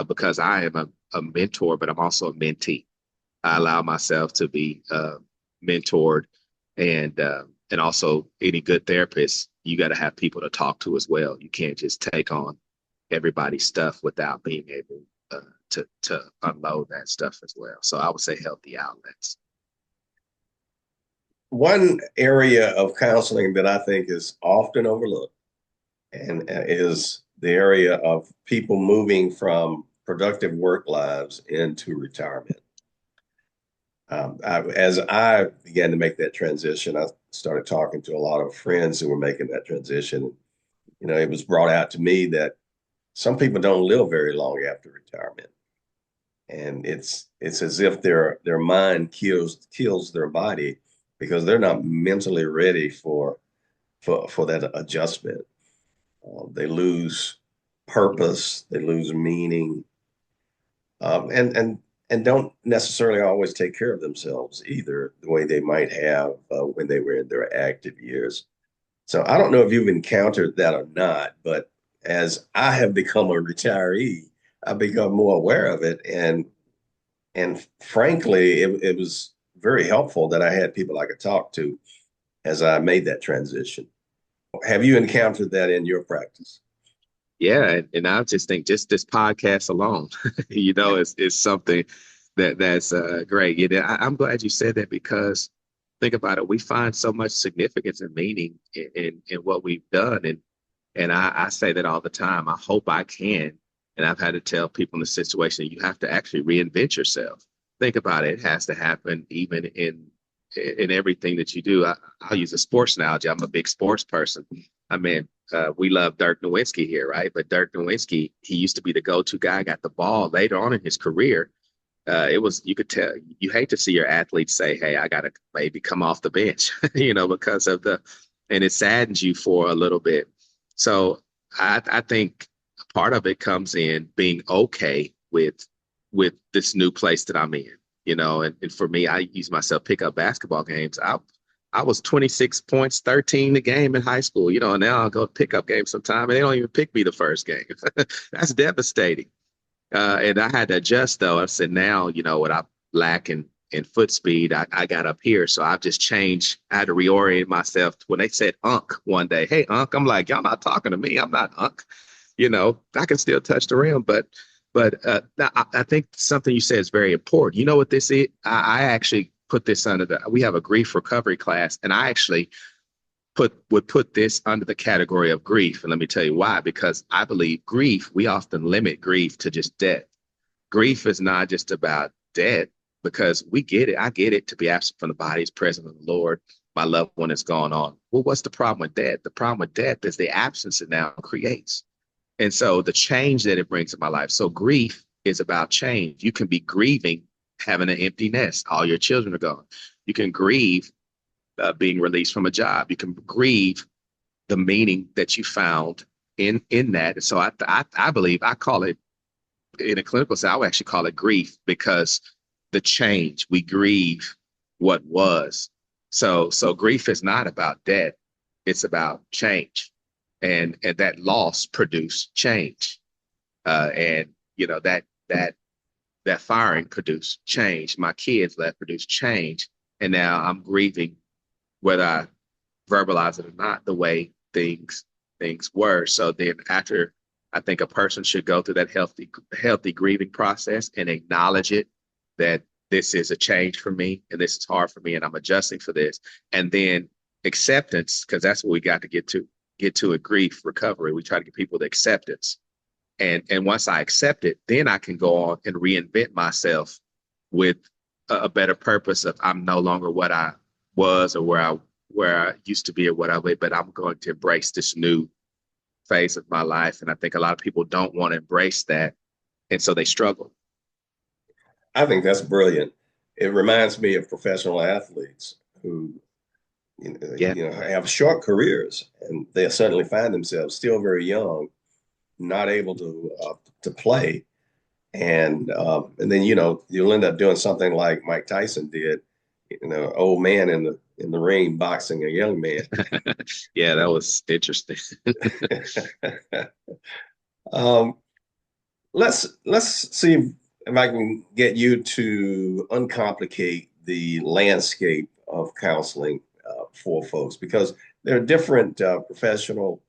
Because I am a mentor, but I'm also a mentee. I allow myself to be mentored, and also any good therapist, you got to have people to talk to as well. You can't just take on everybody's stuff without being able to unload that stuff as well. So I would say healthy outlets. One area of counseling that I think is often overlooked and is the area of people moving from productive work lives into retirement. As I began to make that transition, I started talking to a lot of friends who were making that transition. It was brought out to me that some people don't live very long after retirement, and it's as if their mind kills their body because they're not mentally ready for that adjustment. They lose purpose, they lose meaning, and don't necessarily always take care of themselves either, the way they might have when they were in their active years. So I don't know if you've encountered that or not, but as I have become a retiree, I've become more aware of it, and frankly, it was very helpful that I had people I could talk to as I made that transition. Have you encountered that in your practice? Yeah, and I just think just this podcast alone, is something that's great. I'm glad you said that because think about it, we find so much significance and meaning in what we've done, and I say that all the time. I hope I can, and I've had to tell people in the situation you have to actually reinvent yourself. Think about it; it has to happen even in everything that you do. I'll use a sports analogy. I'm a big sports person. I mean, we love Dirk Nowitzki here, right? But Dirk Nowitzki, he used to be the go-to guy, got the ball later on in his career. You could tell, you hate to see your athletes say, hey, I got to maybe come off the bench, because and it saddens you for a little bit. So I think part of it comes in being okay with this new place that I'm in, and for me, I use myself pick up basketball games. I was 26 points, 13 a game in high school, and now I'll go pick up games sometime and they don't even pick me the first game. That's devastating. And I had to adjust though. I said, now, what I lack in foot speed, I got up here. So I've just changed. I had to reorient myself when they said Unc one day. Hey, Unc, I'm like, y'all not talking to me. I'm not Unc. I can still touch the rim, but I think something you said is very important. You know what this is? I actually put this we have a grief recovery class, and I actually would put this under the category of grief. And let me tell you why, because I believe we often limit grief to just death. Grief is not just about death, because we get it. I get it, to be absent from the body is present with the Lord. My loved one is gone on. Well, what's the problem with death? The problem with death is the absence it now creates. And so the change that it brings in my life. So grief is about change. You can be grieving having an empty nest. All your children are gone. You can grieve being released from a job. You can grieve the meaning that you found in that. And so I believe I call it in a clinical sense, I would actually call it grief because the change, we grieve what was. So grief is not about death. It's about change. And that loss produced change. And you know, that firing produced change. My kids left produced change. And now I'm grieving whether I verbalize it or not, the way things were. So then after, I think a person should go through that healthy grieving process and acknowledge it, that this is a change for me and this is hard for me and I'm adjusting for this. And then acceptance, because that's what we got to get to a grief recovery. We try to get people to acceptance. And once I accept it, then I can go on and reinvent myself with a better purpose of I'm no longer what I was or where I used to be or what I was, but I'm going to embrace this new phase of my life. And I think a lot of people don't want to embrace that. And so they struggle. I think that's brilliant. It reminds me of professional athletes who, Yeah. have short careers, and they suddenly find themselves still very young, not able to play, and then you'll end up doing something like Mike Tyson did, old man in the ring boxing a young man. Yeah, that was interesting. um, let's see if I can get you to uncomplicate the landscape of counseling for folks, because there are different professional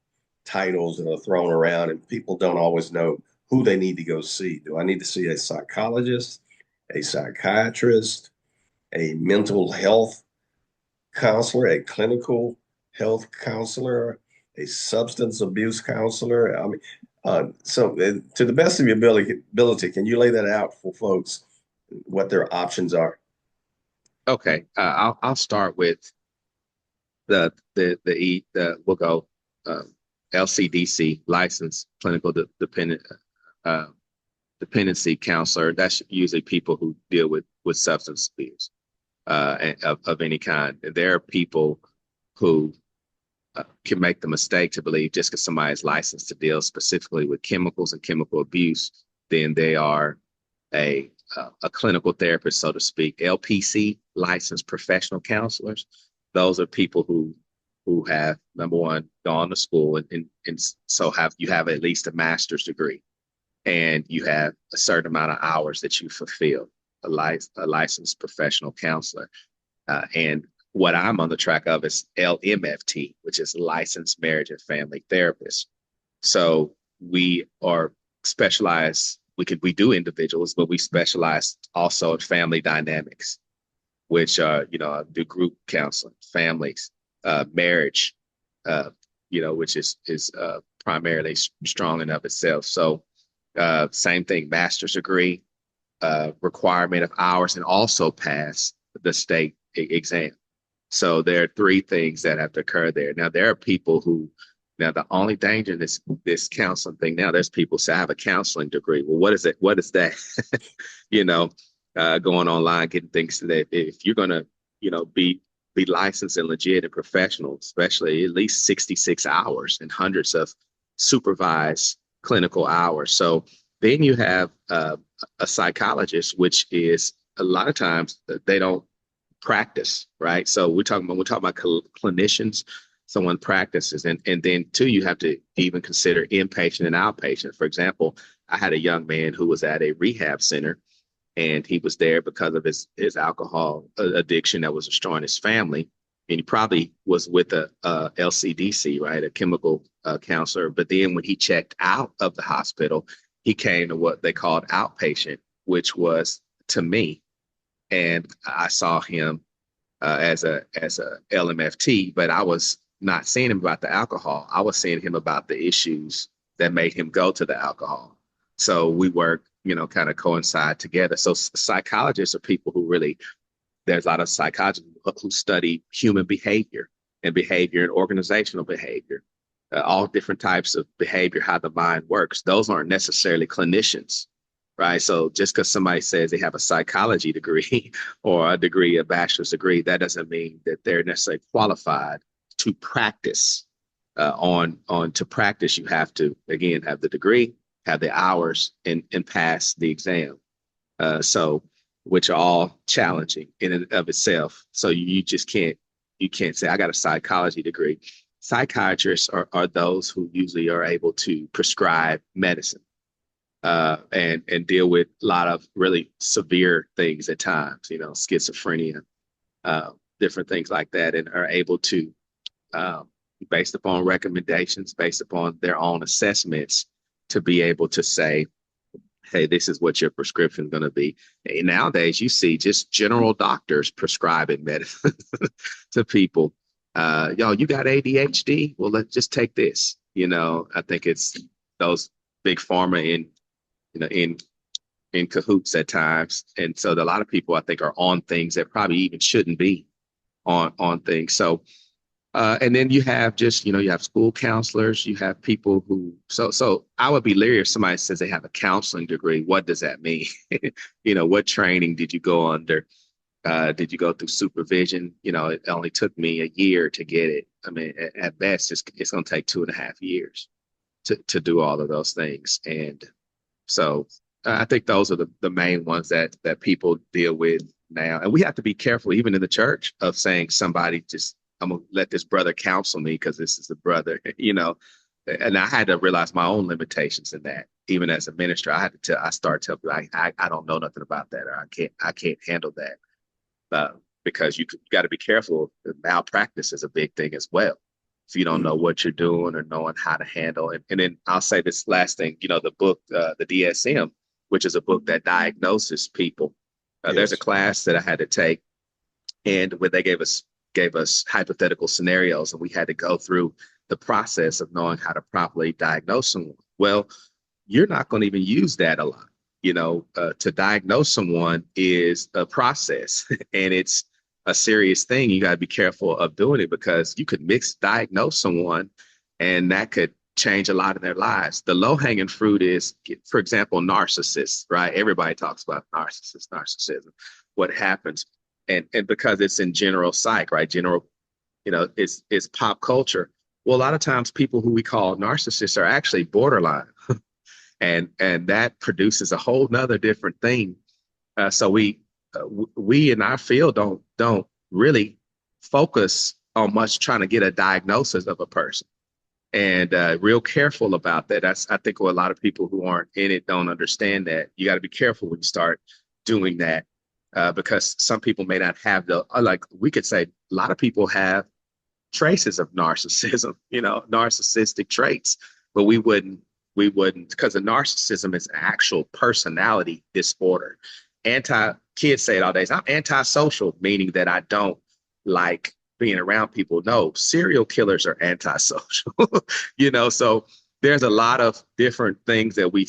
titles that are thrown around, and people don't always know who they need to go see. Do I need to see a psychologist, a psychiatrist, a mental health counselor, a clinical health counselor, a substance abuse counselor? I mean, to the best of your ability, can you lay that out for folks, what their options are? Okay, I'll start with the we'll go LCDC, licensed clinical dependency counselor. That's usually people who deal with substance abuse of any kind. There are people who can make the mistake to believe just because somebody is licensed to deal specifically with chemicals and chemical abuse, then they are a clinical therapist, so to speak. LPC, licensed professional counselors. Those are people who have, number one, gone to school and so you have at least a master's degree, and you have a certain amount of hours that you fulfill. A licensed professional counselor, and what I'm on the track of is LMFT, which is licensed marriage and family therapist. So we are specialized. We do individuals, but we specialize also in family dynamics, which do group counseling, families, marriage, which is primarily strong in of itself. So same thing, master's degree, requirement of hours, and also pass the state exam. So there are three things that have to occur there. Now there are people now the only danger in this counseling thing, now there's people say I have a counseling degree. Well, what is it? What is that? Going online, getting things to that. If you're gonna, be licensed and legit and professional, especially at least 66 hours and hundreds of supervised clinical hours. So then you have a psychologist, which is a lot of times they don't practice, right? So we're talking about clinicians, someone practices, and then two, you have to even consider inpatient and outpatient. For example, I had a young man who was at a rehab center, and he was there because of his alcohol addiction that was destroying his family. And he probably was with a LCDC, right, a chemical counselor. But then when he checked out of the hospital, he came to what they called outpatient, which was to me. And I saw him as a LMFT, but I was not seeing him about the alcohol. I was seeing him about the issues that made him go to the alcohol. So we work, kind of coincide together. So psychologists are people who really, there's a lot of psychologists who study human behavior and organizational behavior, all different types of behavior, how the mind works. Those aren't necessarily clinicians, right? So just because somebody says they have a psychology degree or a degree, a bachelor's degree, that doesn't mean that they're necessarily qualified to practice. On to practice, you have to again have the degree, have the hours, and pass the exam. So which are all challenging in and of itself. So you just can't say I got a psychology degree. Psychiatrists are those who usually are able to prescribe medicine and deal with a lot of really severe things at times, schizophrenia, different things like that, and are able to, based upon recommendations, based upon their own assessments, to be able to say, hey, this is what your prescription is going to be. And nowadays, you see just general doctors prescribing medicine to people. Yo, you got ADHD? Well, let's just take this. I think it's those big pharma in cahoots at times. And so a lot of people, I think, are on things that probably even shouldn't be on things. So and then you have just, you have school counselors, you have people who, so I would be leery if somebody says they have a counseling degree. What does that mean? What training did you go under? Did you go through supervision? It only took me a year to get it. I mean, at best, it's going to take 2.5 years to do all of those things. And so I think those are the main ones that people deal with now. And we have to be careful, even in the church, of saying somebody just, I'm going to let this brother counsel me because this is the brother, and I had to realize my own limitations in that. Even as a minister, I started telling people, I don't know nothing about that, or I can't handle that, because you got to be careful. Malpractice is a big thing as well. If you don't know what you're doing or knowing how to handle it. And then I'll say this last thing, the book, the DSM, which is a book that diagnoses people. Yes. There's a class that I had to take, and where they gave us hypothetical scenarios, and we had to go through the process of knowing how to properly diagnose someone. Well, you're not going to even use that a lot. To diagnose someone is a process and it's a serious thing. You got to be careful of doing it, because you could misdiagnose someone and that could change a lot in their lives. The low-hanging fruit is, for example, narcissists, right? Everybody talks about narcissism. What happens? And because it's in general psych, right? General, it's pop culture. Well, a lot of times people who we call narcissists are actually borderline. and that produces a whole nother different thing. So we in our field don't really focus on much trying to get a diagnosis of a person, and real careful about that. I think what a lot of people who aren't in it don't understand, that you got to be careful when you start doing that. Because some people may not have we could say a lot of people have traces of narcissism, narcissistic traits, but we wouldn't, because the narcissism is actual personality disorder. Kids say it all days, I'm antisocial, meaning that I don't like being around people. No, serial killers are antisocial, so there's a lot of different things that we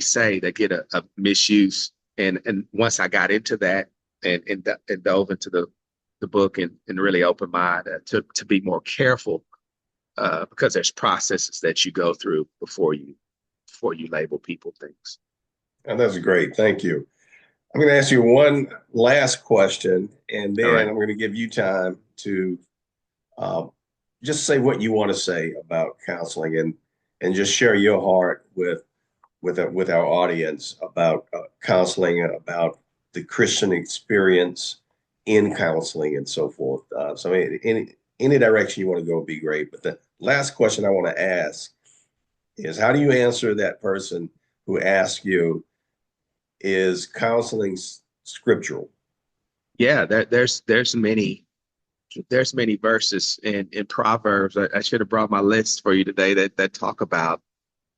say that get a misuse. And once I got into that and dove into the book and really opened my mind to be more careful, because there's processes that you go through before you label people things. And that's great. Thank you. I'm going to ask you one last question, and then right. I'm going to give you time to just say what you want to say about counseling, and just share your heart with our audience about counseling, about the Christian experience in counseling and so forth. So any direction you want to go would be great. But the last question I want to ask is, how do you answer that person who asks you, is counseling scriptural? Yeah, there's many verses in Proverbs. I should have brought my list for you today that talk about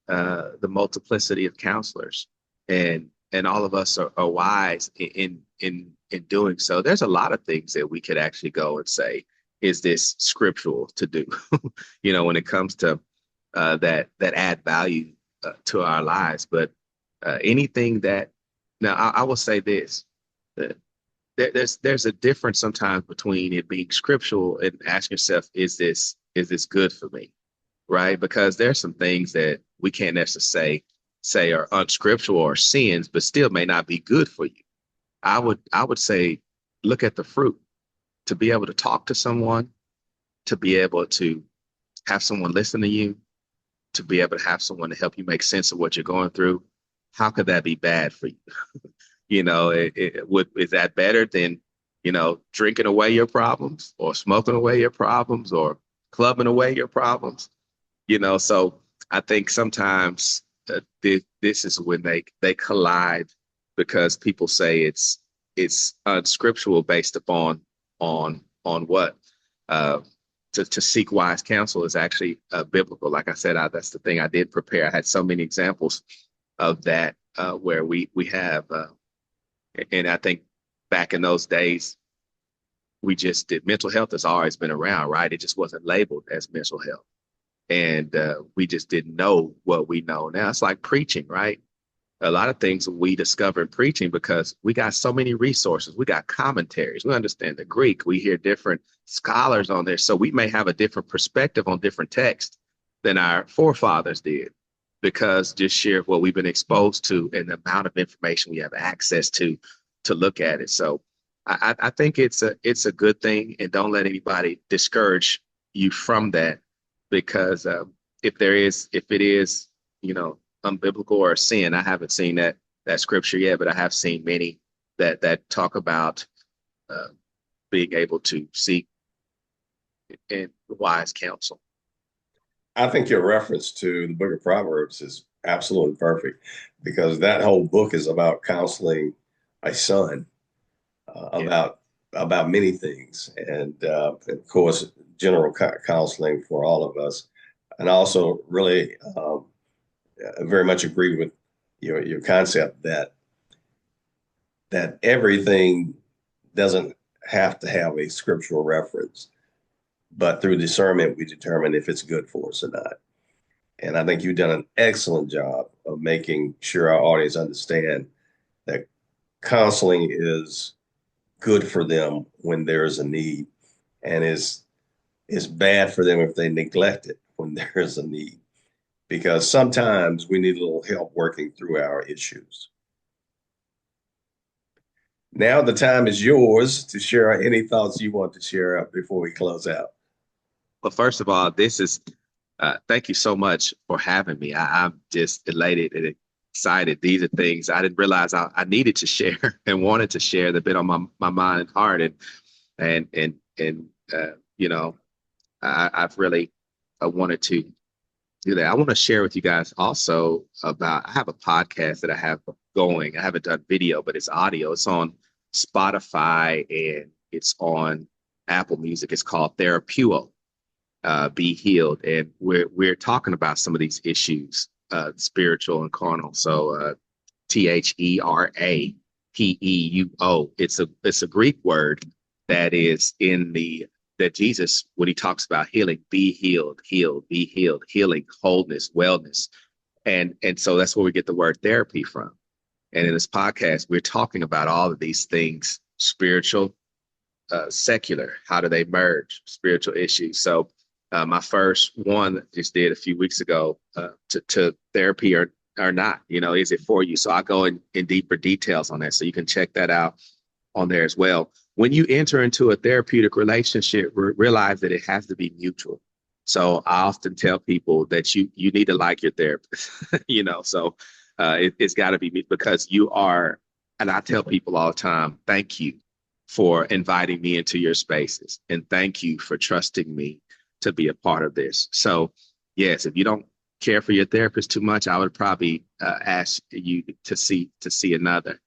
the multiplicity of counselors, and all of us are wise in doing so. There's a lot of things that we could actually go and say, is this scriptural to do? When it comes to that add value to our lives. But anything that, now I will say this, that there's a difference sometimes between it being scriptural and asking yourself, is this good for me? Right? Because there's some things that we can't necessarily say say are unscriptural or sins, but still may not be good for you. I would say, look at the fruit. To be able to talk to someone, to be able to have someone listen to you, to be able to have someone to help you make sense of what you're going through. How could that be bad for you? Is that better than, drinking away your problems or smoking away your problems or clubbing away your problems? So I think sometimes this is when they collide, because people say it's unscriptural based upon on what to seek wise counsel is actually biblical. Like I said, that's the thing I did prepare. I had so many examples of that where we have, and I think back in those days, we just did. Mental health has always been around, right? It just wasn't labeled as mental health. And we just didn't know what we know now. It's like preaching, right? A lot of things we discover in preaching because we got so many resources. We got commentaries. We understand the Greek. We hear different scholars on there. So we may have a different perspective on different texts than our forefathers did, because just share what we've been exposed to and the amount of information we have access to look at it. So I think it's a good thing, and don't let anybody discourage you from that, because if it is, unbiblical or a sin, I haven't seen that scripture yet, but I have seen many that talk about being able to seek and wise counsel. I think your reference to the book of Proverbs is absolutely perfect, because that whole book is about counseling a son about many things, and of course, general counseling for all of us. And I also really very much agree with your concept that everything doesn't have to have a scriptural reference, but through discernment, we determine if it's good for us or not. And I think you've done an excellent job of making sure our audience understand that counseling is good for them when there is a need, and is bad for them if they neglect it when there is a need, because sometimes we need a little help working through our issues. Now the time is yours to share any thoughts you want to share before we close out. Well, first of all, this is thank you so much for having me. I'm just elated and excited. These are things I didn't realize I needed to share and wanted to share. They've been on my mind and heart, and I've really wanted to do that. I want to share with you guys also about, I have a podcast that I have going. I haven't done video, but it's audio. It's on Spotify and it's on Apple Music. It's called Therapuo, Be Healed. And we're talking about some of these issues, spiritual and carnal. So THERAPEUO. It's a Greek word that is that Jesus, when he talks about healing, be healed, be healed, healing, wholeness, wellness. And so that's where we get the word therapy from. And in this podcast, we're talking about all of these things, spiritual, secular, how do they merge, spiritual issues. So my first one just did a few weeks ago, to therapy or not, is it for you? So I go in deeper details on that. So you can check that out on there as well. When you enter into a therapeutic relationship, realize that it has to be mutual. So I often tell people that you need to like your therapist, so it's got to be, because you are, and I tell people all the time, thank you for inviting me into your spaces. And thank you for trusting me to be a part of this. So yes, if you don't care for your therapist too much, I would probably ask you to see another.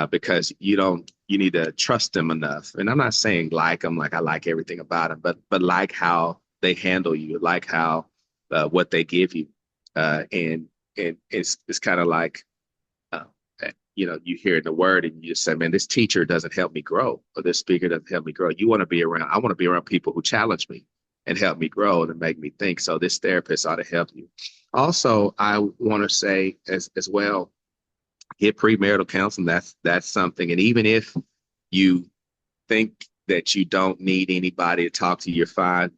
Because you need to trust them enough. And I'm not saying like them, like I like everything about them, but like how they handle you, like how what they give you. And it's kind of like, you hear the word and you just say, man, this teacher doesn't help me grow, or this speaker doesn't help me grow. I want to be around people who challenge me and help me grow and make me think. So this therapist ought to help you. Also, I want to say as well, get premarital counseling. That's something. And even if you think that you don't need anybody to talk to, you're fine.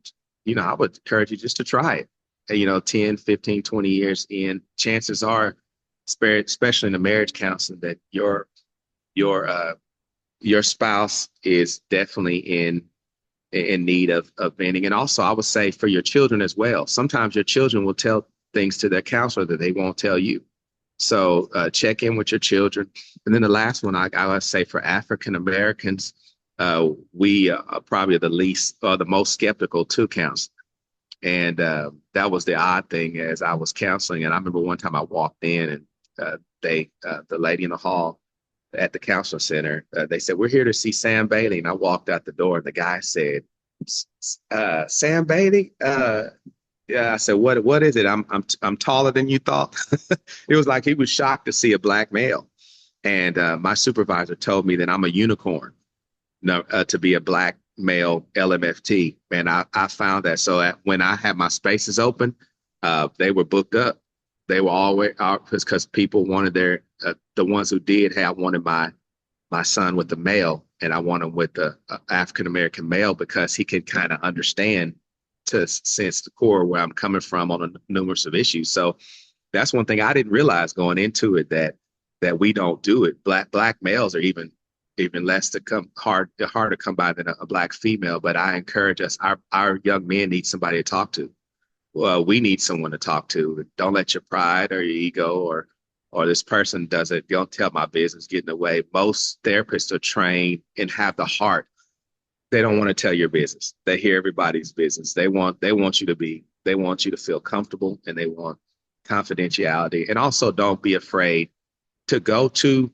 I would encourage you just to try it. 10, 15, 20 years in, chances are especially in the marriage counseling, that your your spouse is definitely in need of venting. And also, I would say for your children as well. Sometimes your children will tell things to their counselor that they won't tell you. So check in with your children. And then the last one, I would say for African Americans, we are probably the least or the most skeptical to counseling. And that was the odd thing as I was counseling. And I remember one time I walked in and the lady in the hall at the counseling center, they said, "We're here to see Sam Bailey." And I walked out the door and the guy said, "Sam Bailey?" Yeah, I said, what is it? I'm taller than you thought. It was like he was shocked to see a black male. And my supervisor told me that I'm a unicorn to be a black male LMFT. And I found that. So when I had my spaces open, they were booked up. They were always because people wanted the ones who did, hey, I wanted my son with the male and I want him with the African-American male because he can kind of understand to sense the core where I'm coming from on a numerous of issues. So that's one thing I didn't realize going into it, that we don't do it. Black males are even less hard to come by than a black female. But I encourage us, our young men need somebody to talk to. Well, we need someone to talk to. Don't let your pride or your ego or this person does it. Don't tell my business get in the way. Most therapists are trained and have the heart. They don't want to tell your business. They hear everybody's business. They want you to feel comfortable, and they want confidentiality. And also don't be afraid to go to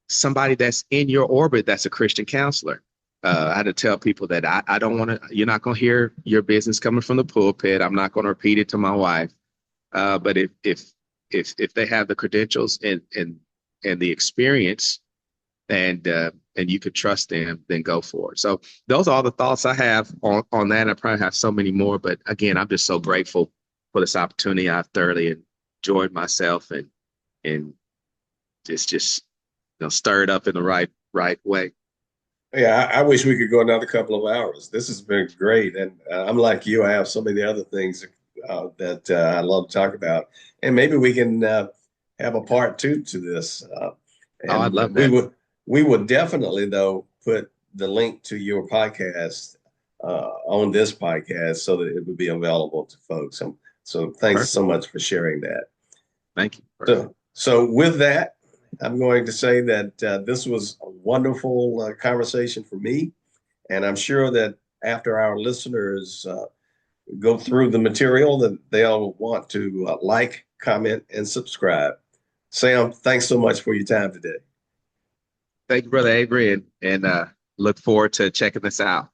somebody that's in your orbit that's a Christian counselor. I had to tell people that I don't want to, you're not going to hear your business coming from the pulpit. I'm not going to repeat it to my wife. But if they have the credentials and the experience and you could trust them, then go for it. So those are all the thoughts I have on that. I probably have so many more, but again, I'm just so grateful for this opportunity. I've thoroughly enjoyed myself and just stirred up in the right way. Yeah, I wish we could go another couple of hours. This has been great. And I'm like you, I have so many other things that I love to talk about. And maybe we can have a part two to this. And I'd love that. We would definitely, though, put the link to your podcast on this podcast so that it would be available to folks. So thanks Perfect. so much for sharing that. Thank you. So with that, I'm going to say that this was a wonderful conversation for me. And I'm sure that after our listeners go through the material, that they'll want to like, comment, and subscribe. Sam, thanks so much for your time today. Thank you, Brother Avery, and look forward to checking this out.